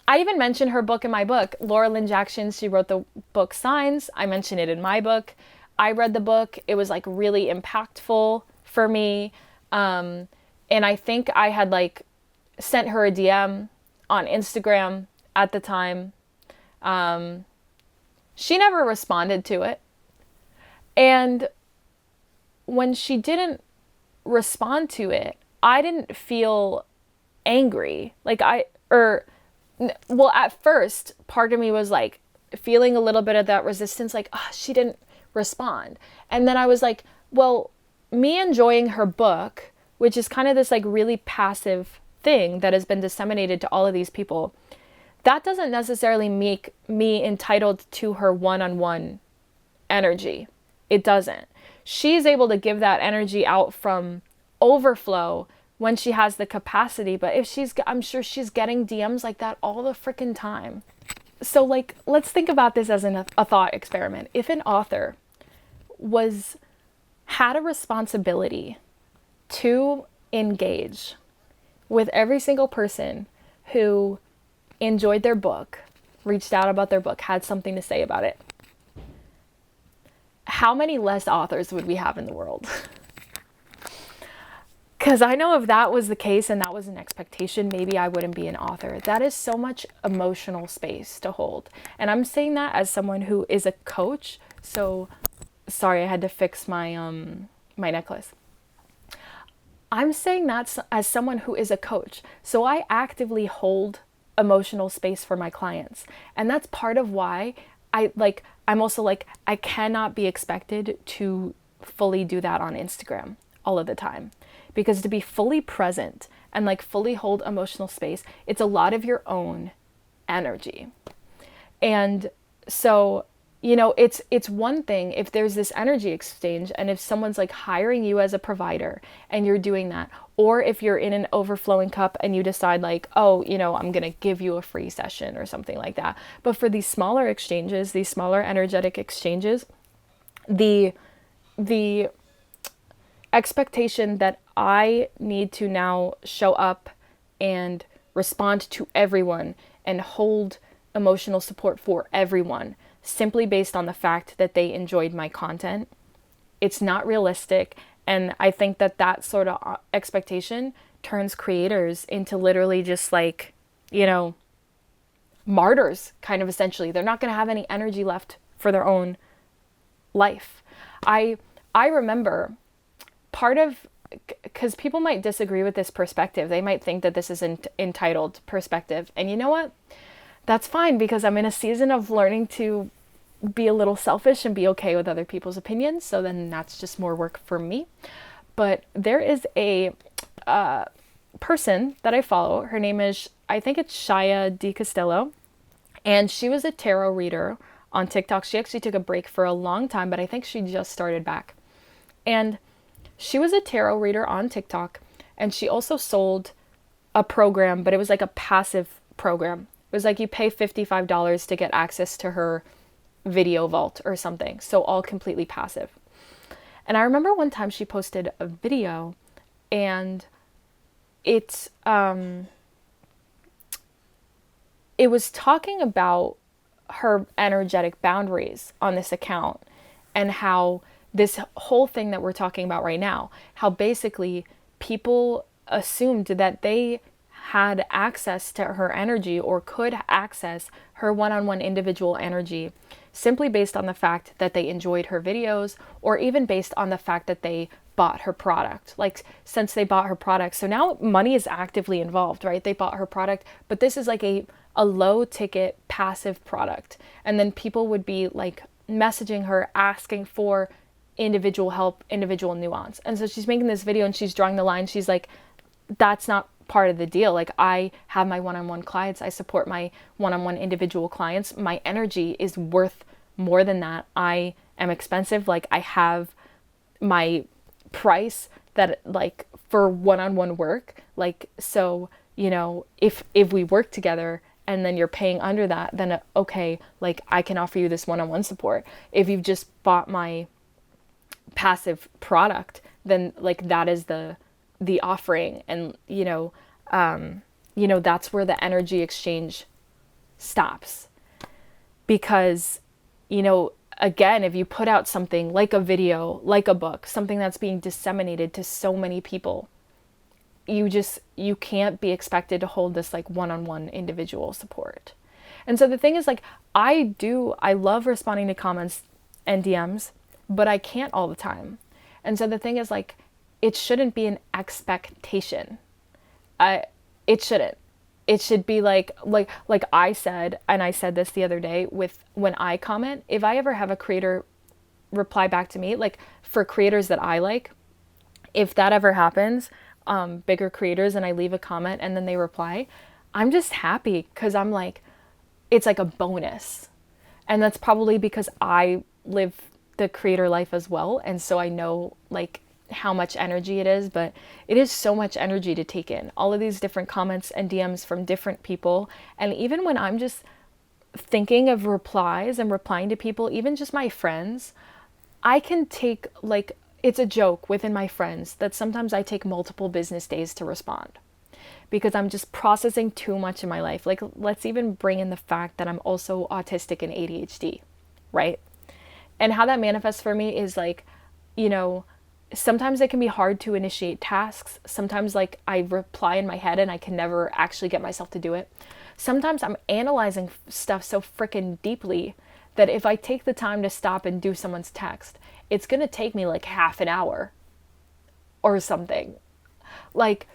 [SPEAKER 1] I even mentioned her book in my book, Laura Lynn Jackson. She wrote the book Signs. I mentioned it in my book. I read the book. It was like really impactful for me. And I think I had like sent her a DM on Instagram at the time. She never responded to it. And when she didn't respond to it, I didn't feel angry. Like well, at first, part of me was like feeling a little bit of that resistance, like, oh, she didn't respond. And then I was like, well, me enjoying her book, which is kind of this like really passive thing that has been disseminated to all of these people, that doesn't necessarily make me entitled to her one-on-one energy. It doesn't. She's able to give that energy out from overflow when she has the capacity, but I'm sure she's getting DMs like that all the freaking time. So like, let's think about this as a thought experiment. If an author had a responsibility to engage with every single person who enjoyed their book, reached out about their book, had something to say about it, how many less authors would we have in the world? Because I know if that was the case and that was an expectation, maybe I wouldn't be an author. That is so much emotional space to hold. And I'm saying that as someone who is a coach. So, sorry, I had to fix my my necklace. I'm saying that as someone who is a coach. So I actively hold emotional space for my clients. And that's part of why I'm also like, I cannot be expected to fully do that on Instagram all of the time. Because to be fully present and like fully hold emotional space, it's a lot of your own energy. And so, you know, it's one thing if there's this energy exchange and if someone's like hiring you as a provider and you're doing that, or if you're in an overflowing cup and you decide like, oh, you know, I'm going to give you a free session or something like that. But for these smaller exchanges, these smaller energetic exchanges, the expectation that I need to now show up and respond to everyone and hold emotional support for everyone simply based on the fact that they enjoyed my content. It's not realistic. And I think that sort of expectation turns creators into literally just like, you know, martyrs, kind of essentially. They're not going to have any energy left for their own life. I remember part of, because people might disagree with this perspective. They might think that this is an entitled perspective. And you know what? That's fine, because I'm in a season of learning to be a little selfish and be okay with other people's opinions. So then that's just more work for me. But there is a person that I follow. Her name is, I think it's Shaya Di Castillo. And she was a tarot reader on TikTok. She actually took a break for a long time, but I think she just started back. And she was a tarot reader on TikTok, and she also sold a program, but it was like a passive program. It was like you pay $55 to get access to her video vault or something. So all completely passive. And I remember one time she posted a video, and it was talking about her energetic boundaries on this account, and how this whole thing that we're talking about right now, how basically people assumed that they had access to her energy or could access her one-on-one individual energy simply based on the fact that they enjoyed her videos, or even based on the fact that they bought her product. Like, since they bought her product, so now money is actively involved, right? They bought her product, but this is like a low ticket passive product. And then people would be like messaging her, asking for individual help, individual nuance. And so she's making this video and she's drawing the line. She's like, that's not part of the deal. Like, I have my one-on-one clients. I support my one-on-one individual clients. My energy is worth more than that. I am expensive. Like, I have my price that, like, for one-on-one work. Like, so, you know, if we work together and then you're paying under that, then okay, like, I can offer you this one-on-one support. If you've just bought my passive product, then like that is the offering. And that's where the energy exchange stops. Because again, if you put out something like a video, like a book, something that's being disseminated to so many people, you can't be expected to hold this like one-on-one individual support. And so the thing is, like, I love responding to comments and DMs, but I can't all the time. And so the thing is, like, it shouldn't be an expectation. It shouldn't. It should be like I said, and I said this the other day with when I comment, if I ever have a creator reply back to me, like for creators that I like, if that ever happens, bigger creators, and I leave a comment and then they reply, I'm just happy because I'm like, it's like a bonus. And that's probably because I live the creator life as well. And so I know like how much energy it is, but it is so much energy to take in all of these different comments and DMs from different people. And even when I'm just thinking of replies and replying to people, even just my friends, I can take, like, it's a joke within my friends that sometimes I take multiple business days to respond because I'm just processing too much in my life. Like, let's even bring in the fact that I'm also autistic and ADHD, right? And how that manifests for me is like, sometimes it can be hard to initiate tasks. Sometimes like I reply in my head and I can never actually get myself to do it. Sometimes I'm analyzing stuff so freaking deeply that if I take the time to stop and do someone's text, it's going to take me like half an hour or something. Like,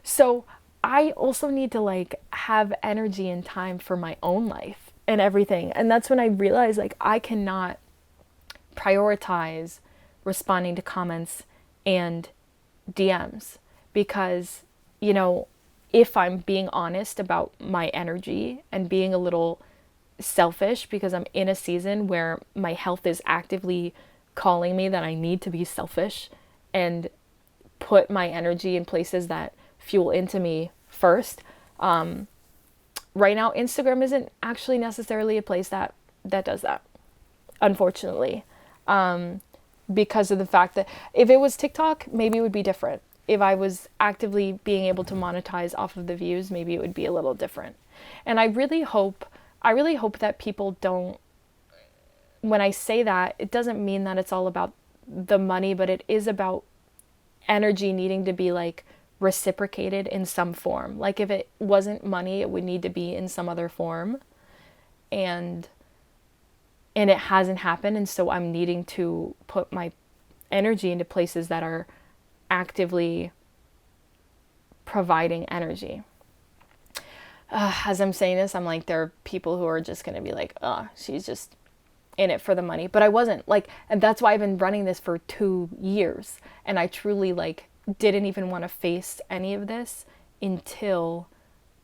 [SPEAKER 1] so I also need to like have energy and time for my own life and everything. And that's when I realized like I cannot prioritize responding to comments and DMs because, if I'm being honest about my energy and being a little selfish because I'm in a season where my health is actively calling me that I need to be selfish and put my energy in places that fuel into me first. Right now, Instagram isn't actually necessarily a place that does that, unfortunately. Because of the fact that if it was TikTok, maybe it would be different. If I was actively being able to monetize off of the views, maybe it would be a little different. And I really hope that people don't, when I say that, it doesn't mean that it's all about the money, but it is about energy needing to be like reciprocated in some form. Like if it wasn't money, it would need to be in some other form. And it hasn't happened. And so I'm needing to put my energy into places that are actively providing energy. As I'm saying this, I'm like, there are people who are just going to be like, she's just in it for the money. But I wasn't like, and that's why I've been running this for 2 years. And I truly like didn't even want to face any of this until,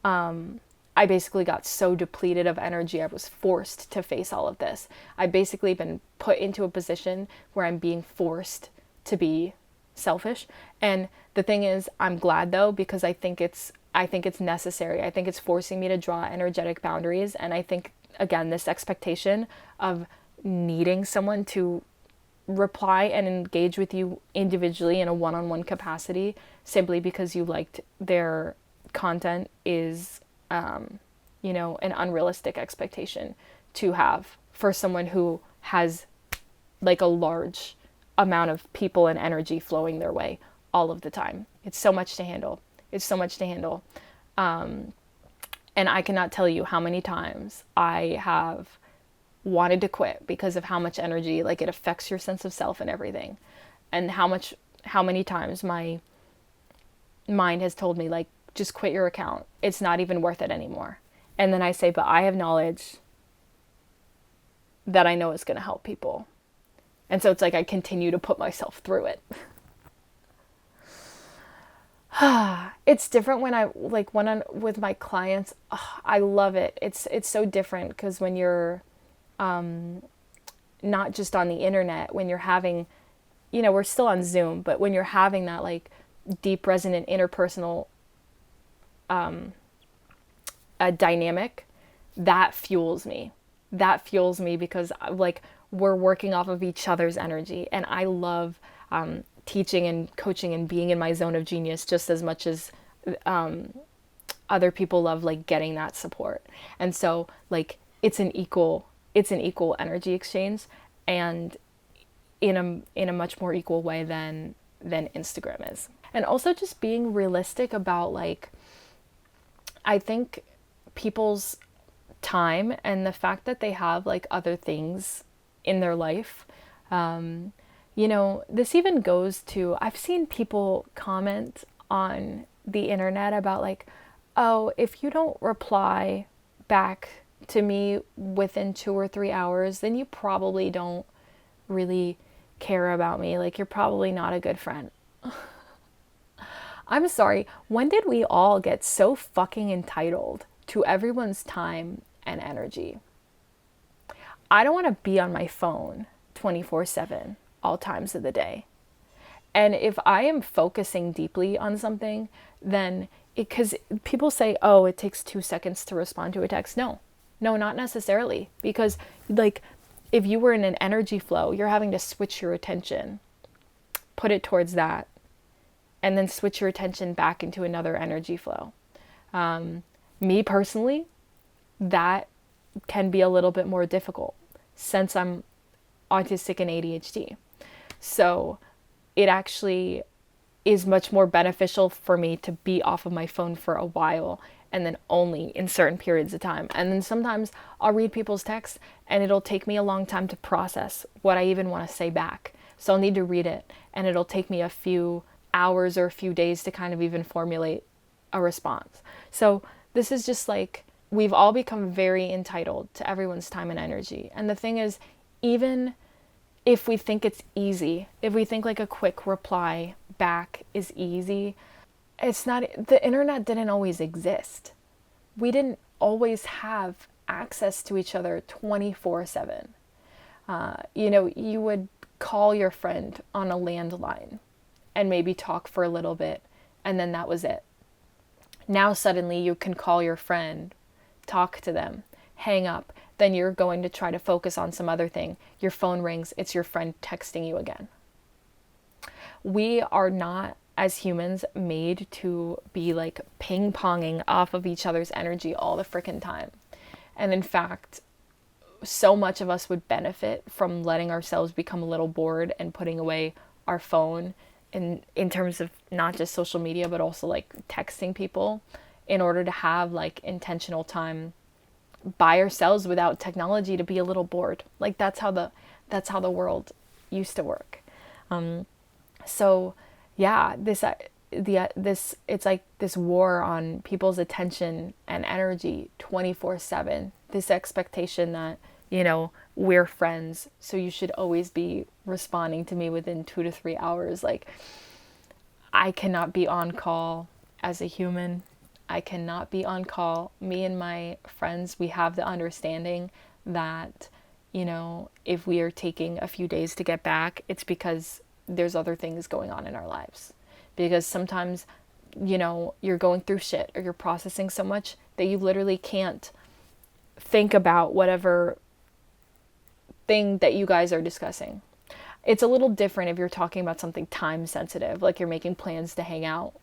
[SPEAKER 1] I basically got so depleted of energy, I was forced to face all of this. I've basically been put into a position where I'm being forced to be selfish. And the thing is, I'm glad though, because I think it's necessary. I think it's forcing me to draw energetic boundaries. And I think, again, this expectation of needing someone to reply and engage with you individually in a one-on-one capacity simply because you liked their content is an unrealistic expectation to have for someone who has like a large amount of people and energy flowing their way all of the time. It's so much to handle. It's so much to handle. And I cannot tell you how many times I have wanted to quit because of how much energy, like, it affects your sense of self and everything. And how many times my mind has told me, like, just quit your account. It's not even worth it anymore. And then I say, but I have knowledge that I know is going to help people. And so it's like I continue to put myself through it. It's different when I'm with my clients. I love it. It's so different because when you're not just on the internet, when you're having, we're still on Zoom, but when you're having that, like, deep resonant interpersonal dynamic, that fuels me. That fuels me because, like, we're working off of each other's energy. And I love teaching and coaching and being in my zone of genius just as much as other people love, like, getting that support. And so, like, it's an equal energy exchange, and in a much more equal way than Instagram is. And also just being realistic about, like, I think people's time and the fact that they have, like, other things in their life. This even goes to, I've seen people comment on the internet about, like, oh, if you don't reply back to me within 2 or 3 hours, then you probably don't really care about me. Like, you're probably not a good friend. I'm sorry, when did we all get so fucking entitled to everyone's time and energy? I don't want to be on my phone 24/7 all times of the day. And if I am focusing deeply on something, then because people say, oh, it takes 2 seconds to respond to a text. No, not necessarily. Because, like, if you were in an energy flow, you're having to switch your attention, put it towards that, and then switch your attention back into another energy flow. Me personally, that can be a little bit more difficult since I'm autistic and ADHD. So it actually is much more beneficial for me to be off of my phone for a while and then only in certain periods of time. And then sometimes I'll read people's texts and it'll take me a long time to process what I even want to say back. So I'll need to read it and it'll take me a few hours or a few days to kind of even formulate a response. So this is just like, we've all become very entitled to everyone's time and energy. And the thing is, even if we think it's easy, if we think like a quick reply back is easy, it's not. The internet didn't always exist. We didn't always have access to each other 24/7. You would call your friend on a landline and maybe talk for a little bit, and then that was it. Now suddenly you can call your friend, talk to them, hang up, then you're going to try to focus on some other thing. Your phone rings, it's your friend texting you again. We are not, as humans, made to be like ping-ponging off of each other's energy all the frickin' time. And in fact, so much of us would benefit from letting ourselves become a little bored and putting away our phone in terms of not just social media, but also like texting people, in order to have like intentional time by ourselves without technology, to be a little bored. Like that's how the world used to work. So yeah, this it's like this war on people's attention and energy 24/7. This expectation that, we're friends, so you should always be responding to me within 2 to 3 hours. Like, I cannot be on call as a human. I cannot be on call. Me and my friends, we have the understanding that, if we are taking a few days to get back, it's because there's other things going on in our lives. Because sometimes, you're going through shit or you're processing so much that you literally can't think about whatever thing that you guys are discussing. It's a little different if you're talking about something time sensitive, like you're making plans to hang out,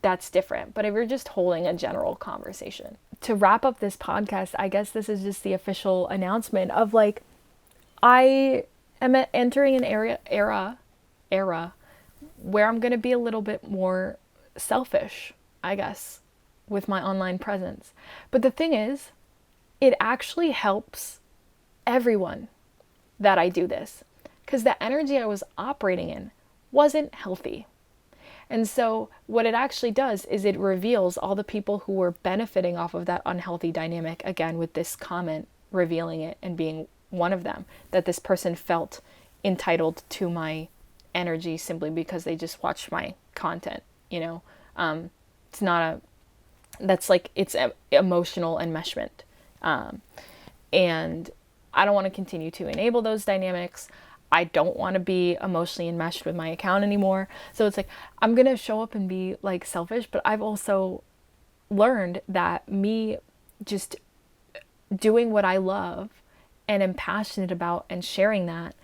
[SPEAKER 1] that's different. But if you're just holding a general conversation. To wrap up this podcast, I guess this is just the official announcement of like, I am entering an era where I'm going to be a little bit more selfish, I guess, with my online presence. But the thing is, it actually helps everyone that I do this, because the energy I was operating in wasn't healthy. And so what it actually does is it reveals all the people who were benefiting off of that unhealthy dynamic, again, with this comment revealing it and being one of them, that this person felt entitled to my energy simply because they just watched my content, you know. It's not a, that's like, it's emotional enmeshment. And I don't want to continue to enable those dynamics. I don't want to be emotionally enmeshed with my account anymore. So it's like, I'm going to show up and be like selfish, but I've also learned that me just doing what I love and am passionate about and sharing that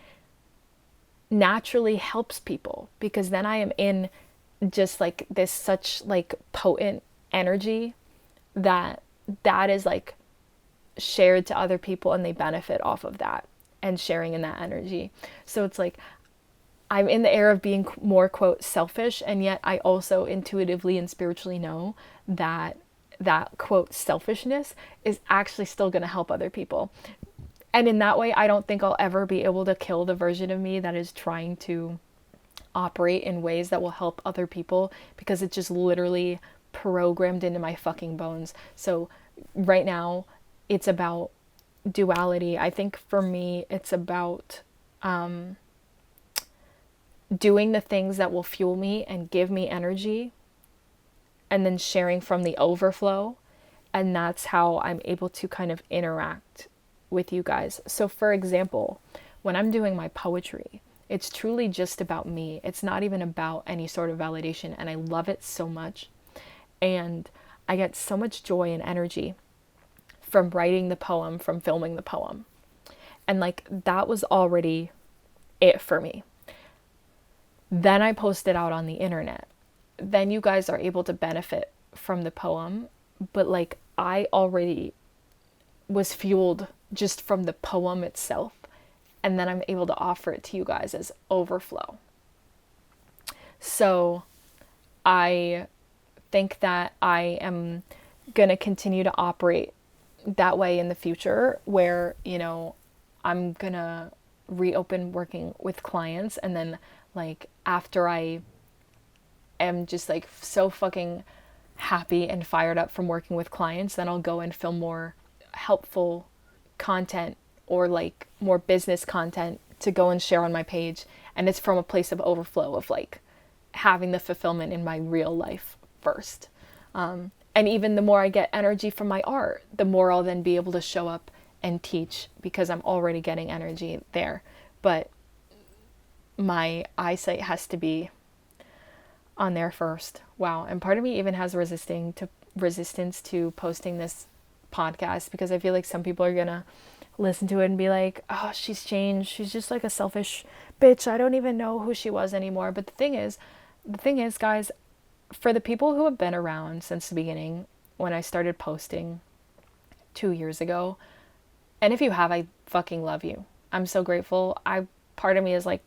[SPEAKER 1] naturally helps people, because then I am in just like this such like potent energy that is like shared to other people, and they benefit off of that and sharing in that energy. So it's like I'm in the air of being more, quote, selfish, and yet I also intuitively and spiritually know that that, quote, selfishness is actually still going to help other people. And in that way, I don't think I'll ever be able to kill the version of me that is trying to operate in ways that will help other people, because it's just literally programmed into my fucking bones. So right now, it's about duality. I think for me, it's about doing the things that will fuel me and give me energy, and then sharing from the overflow. And that's how I'm able to kind of interact with you guys. So for example, when I'm doing my poetry, it's truly just about me. It's not even about any sort of validation, and I love it so much. And I get so much joy and energy from writing the poem, from filming the poem. And like, that was already it for me. Then I post it out on the internet. Then you guys are able to benefit from the poem. But like, I already was fueled just from the poem itself. And then I'm able to offer it to you guys as overflow. So I think that I am going to continue to operate that way in the future, where, you know, I'm going to reopen working with clients. And then like, after I am just like so fucking happy and fired up from working with clients, then I'll go and film more helpful content, or like more business content to go and share on my page. And it's from a place of overflow, of like having the fulfillment in my real life first. And even the more I get energy from my art, the more I'll then be able to show up and teach, because I'm already getting energy there. But my eyesight has to be on there first. Wow. And part of me even has resistance to posting this podcast, because I feel like some people are gonna listen to it and be like, oh, she's changed. She's just like a selfish bitch. I don't even know who she was anymore. But the thing is, guys, for the people who have been around since the beginning, when I started posting 2 years ago, and if you have, I fucking love you. I'm so grateful. Part of me is like,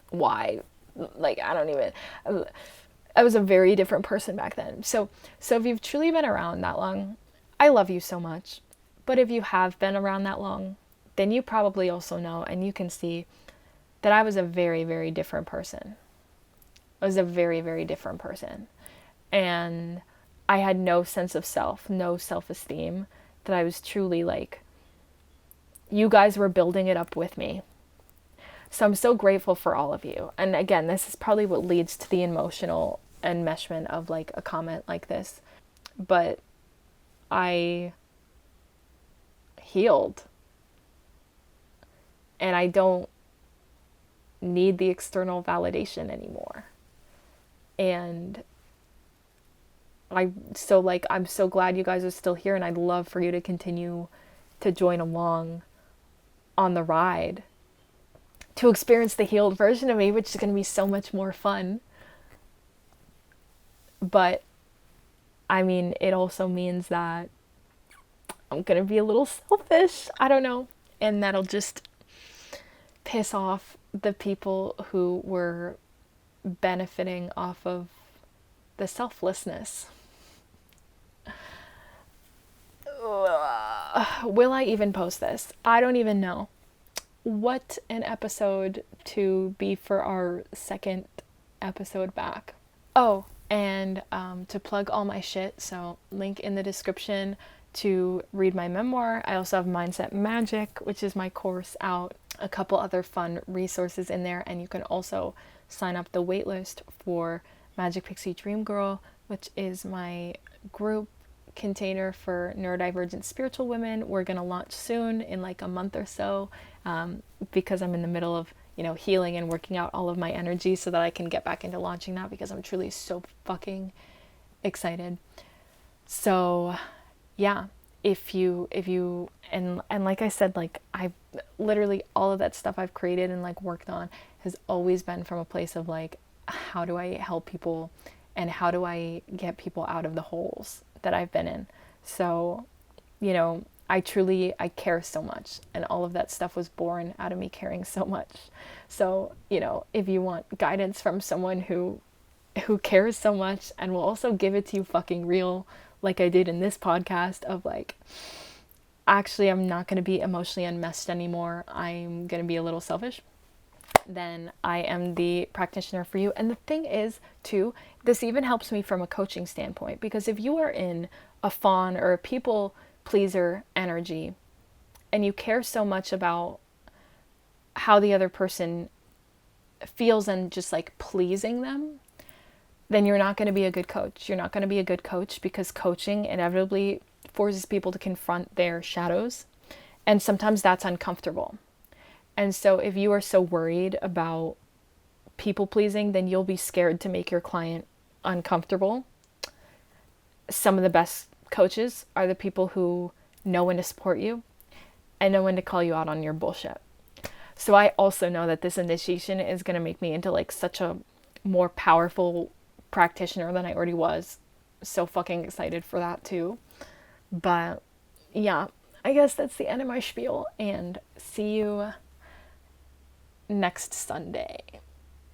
[SPEAKER 1] why? Like, I don't even, I was a very different person back then. So if you've truly been around that long, I love you so much. But if you have been around that long, then you probably also know, and you can see that I was a very, very different person. I was a very, very different person. And I had no sense of self, no self-esteem, that I was truly like, you guys were building it up with me. So I'm so grateful for all of you. And again, this is probably what leads to the emotional enmeshment of like a comment like this. But I healed. And I don't need the external validation anymore. And I'm so glad you guys are still here, and I'd love for you to continue to join along on the ride to experience the healed version of me, which is going to be so much more fun. But I mean, it also means that I'm going to be a little selfish. I don't know. And that'll just piss off the people who were benefiting off of the selflessness. Will I even post this? I don't even know. What an episode to be for our second episode back. Oh, and to plug all my shit, so link in the description to read my memoir. I also have Mindset Magic, which is my course out, a couple other fun resources in there, and you can also sign up the waitlist for Magic Pixie Dream Girl, which is my group container for neurodivergent spiritual women. We're going to launch soon in like a month or so, because I'm in the middle of healing and working out all of my energy so that I can get back into launching that, because I'm truly so fucking excited. So yeah, if you and like I said, like I've literally all of that stuff I've created and like worked on has always been from a place of like, how do I help people and how do I get people out of the holes that I've been in? So, I care so much, and all of that stuff was born out of me caring so much. So, if you want guidance from someone who cares so much and will also give it to you fucking real, like I did in this podcast, of like, actually, I'm not going to be emotionally unmessed anymore, I'm going to be a little selfish, then I am the practitioner for you. And the thing is, too, this even helps me from a coaching standpoint, because if you are in a fawn or a people pleaser energy and you care so much about how the other person feels and just like pleasing them, then you're not going to be a good coach. You're not going to be a good coach, because coaching inevitably forces people to confront their shadows, and sometimes that's uncomfortable. And so if you are so worried about people pleasing, then you'll be scared to make your client uncomfortable. Some of the best coaches are the people who know when to support you and know when to call you out on your bullshit. So I also know that this initiation is going to make me into like such a more powerful practitioner than I already was. So fucking excited for that too. But yeah, I guess that's the end of my spiel, and see you next Sunday.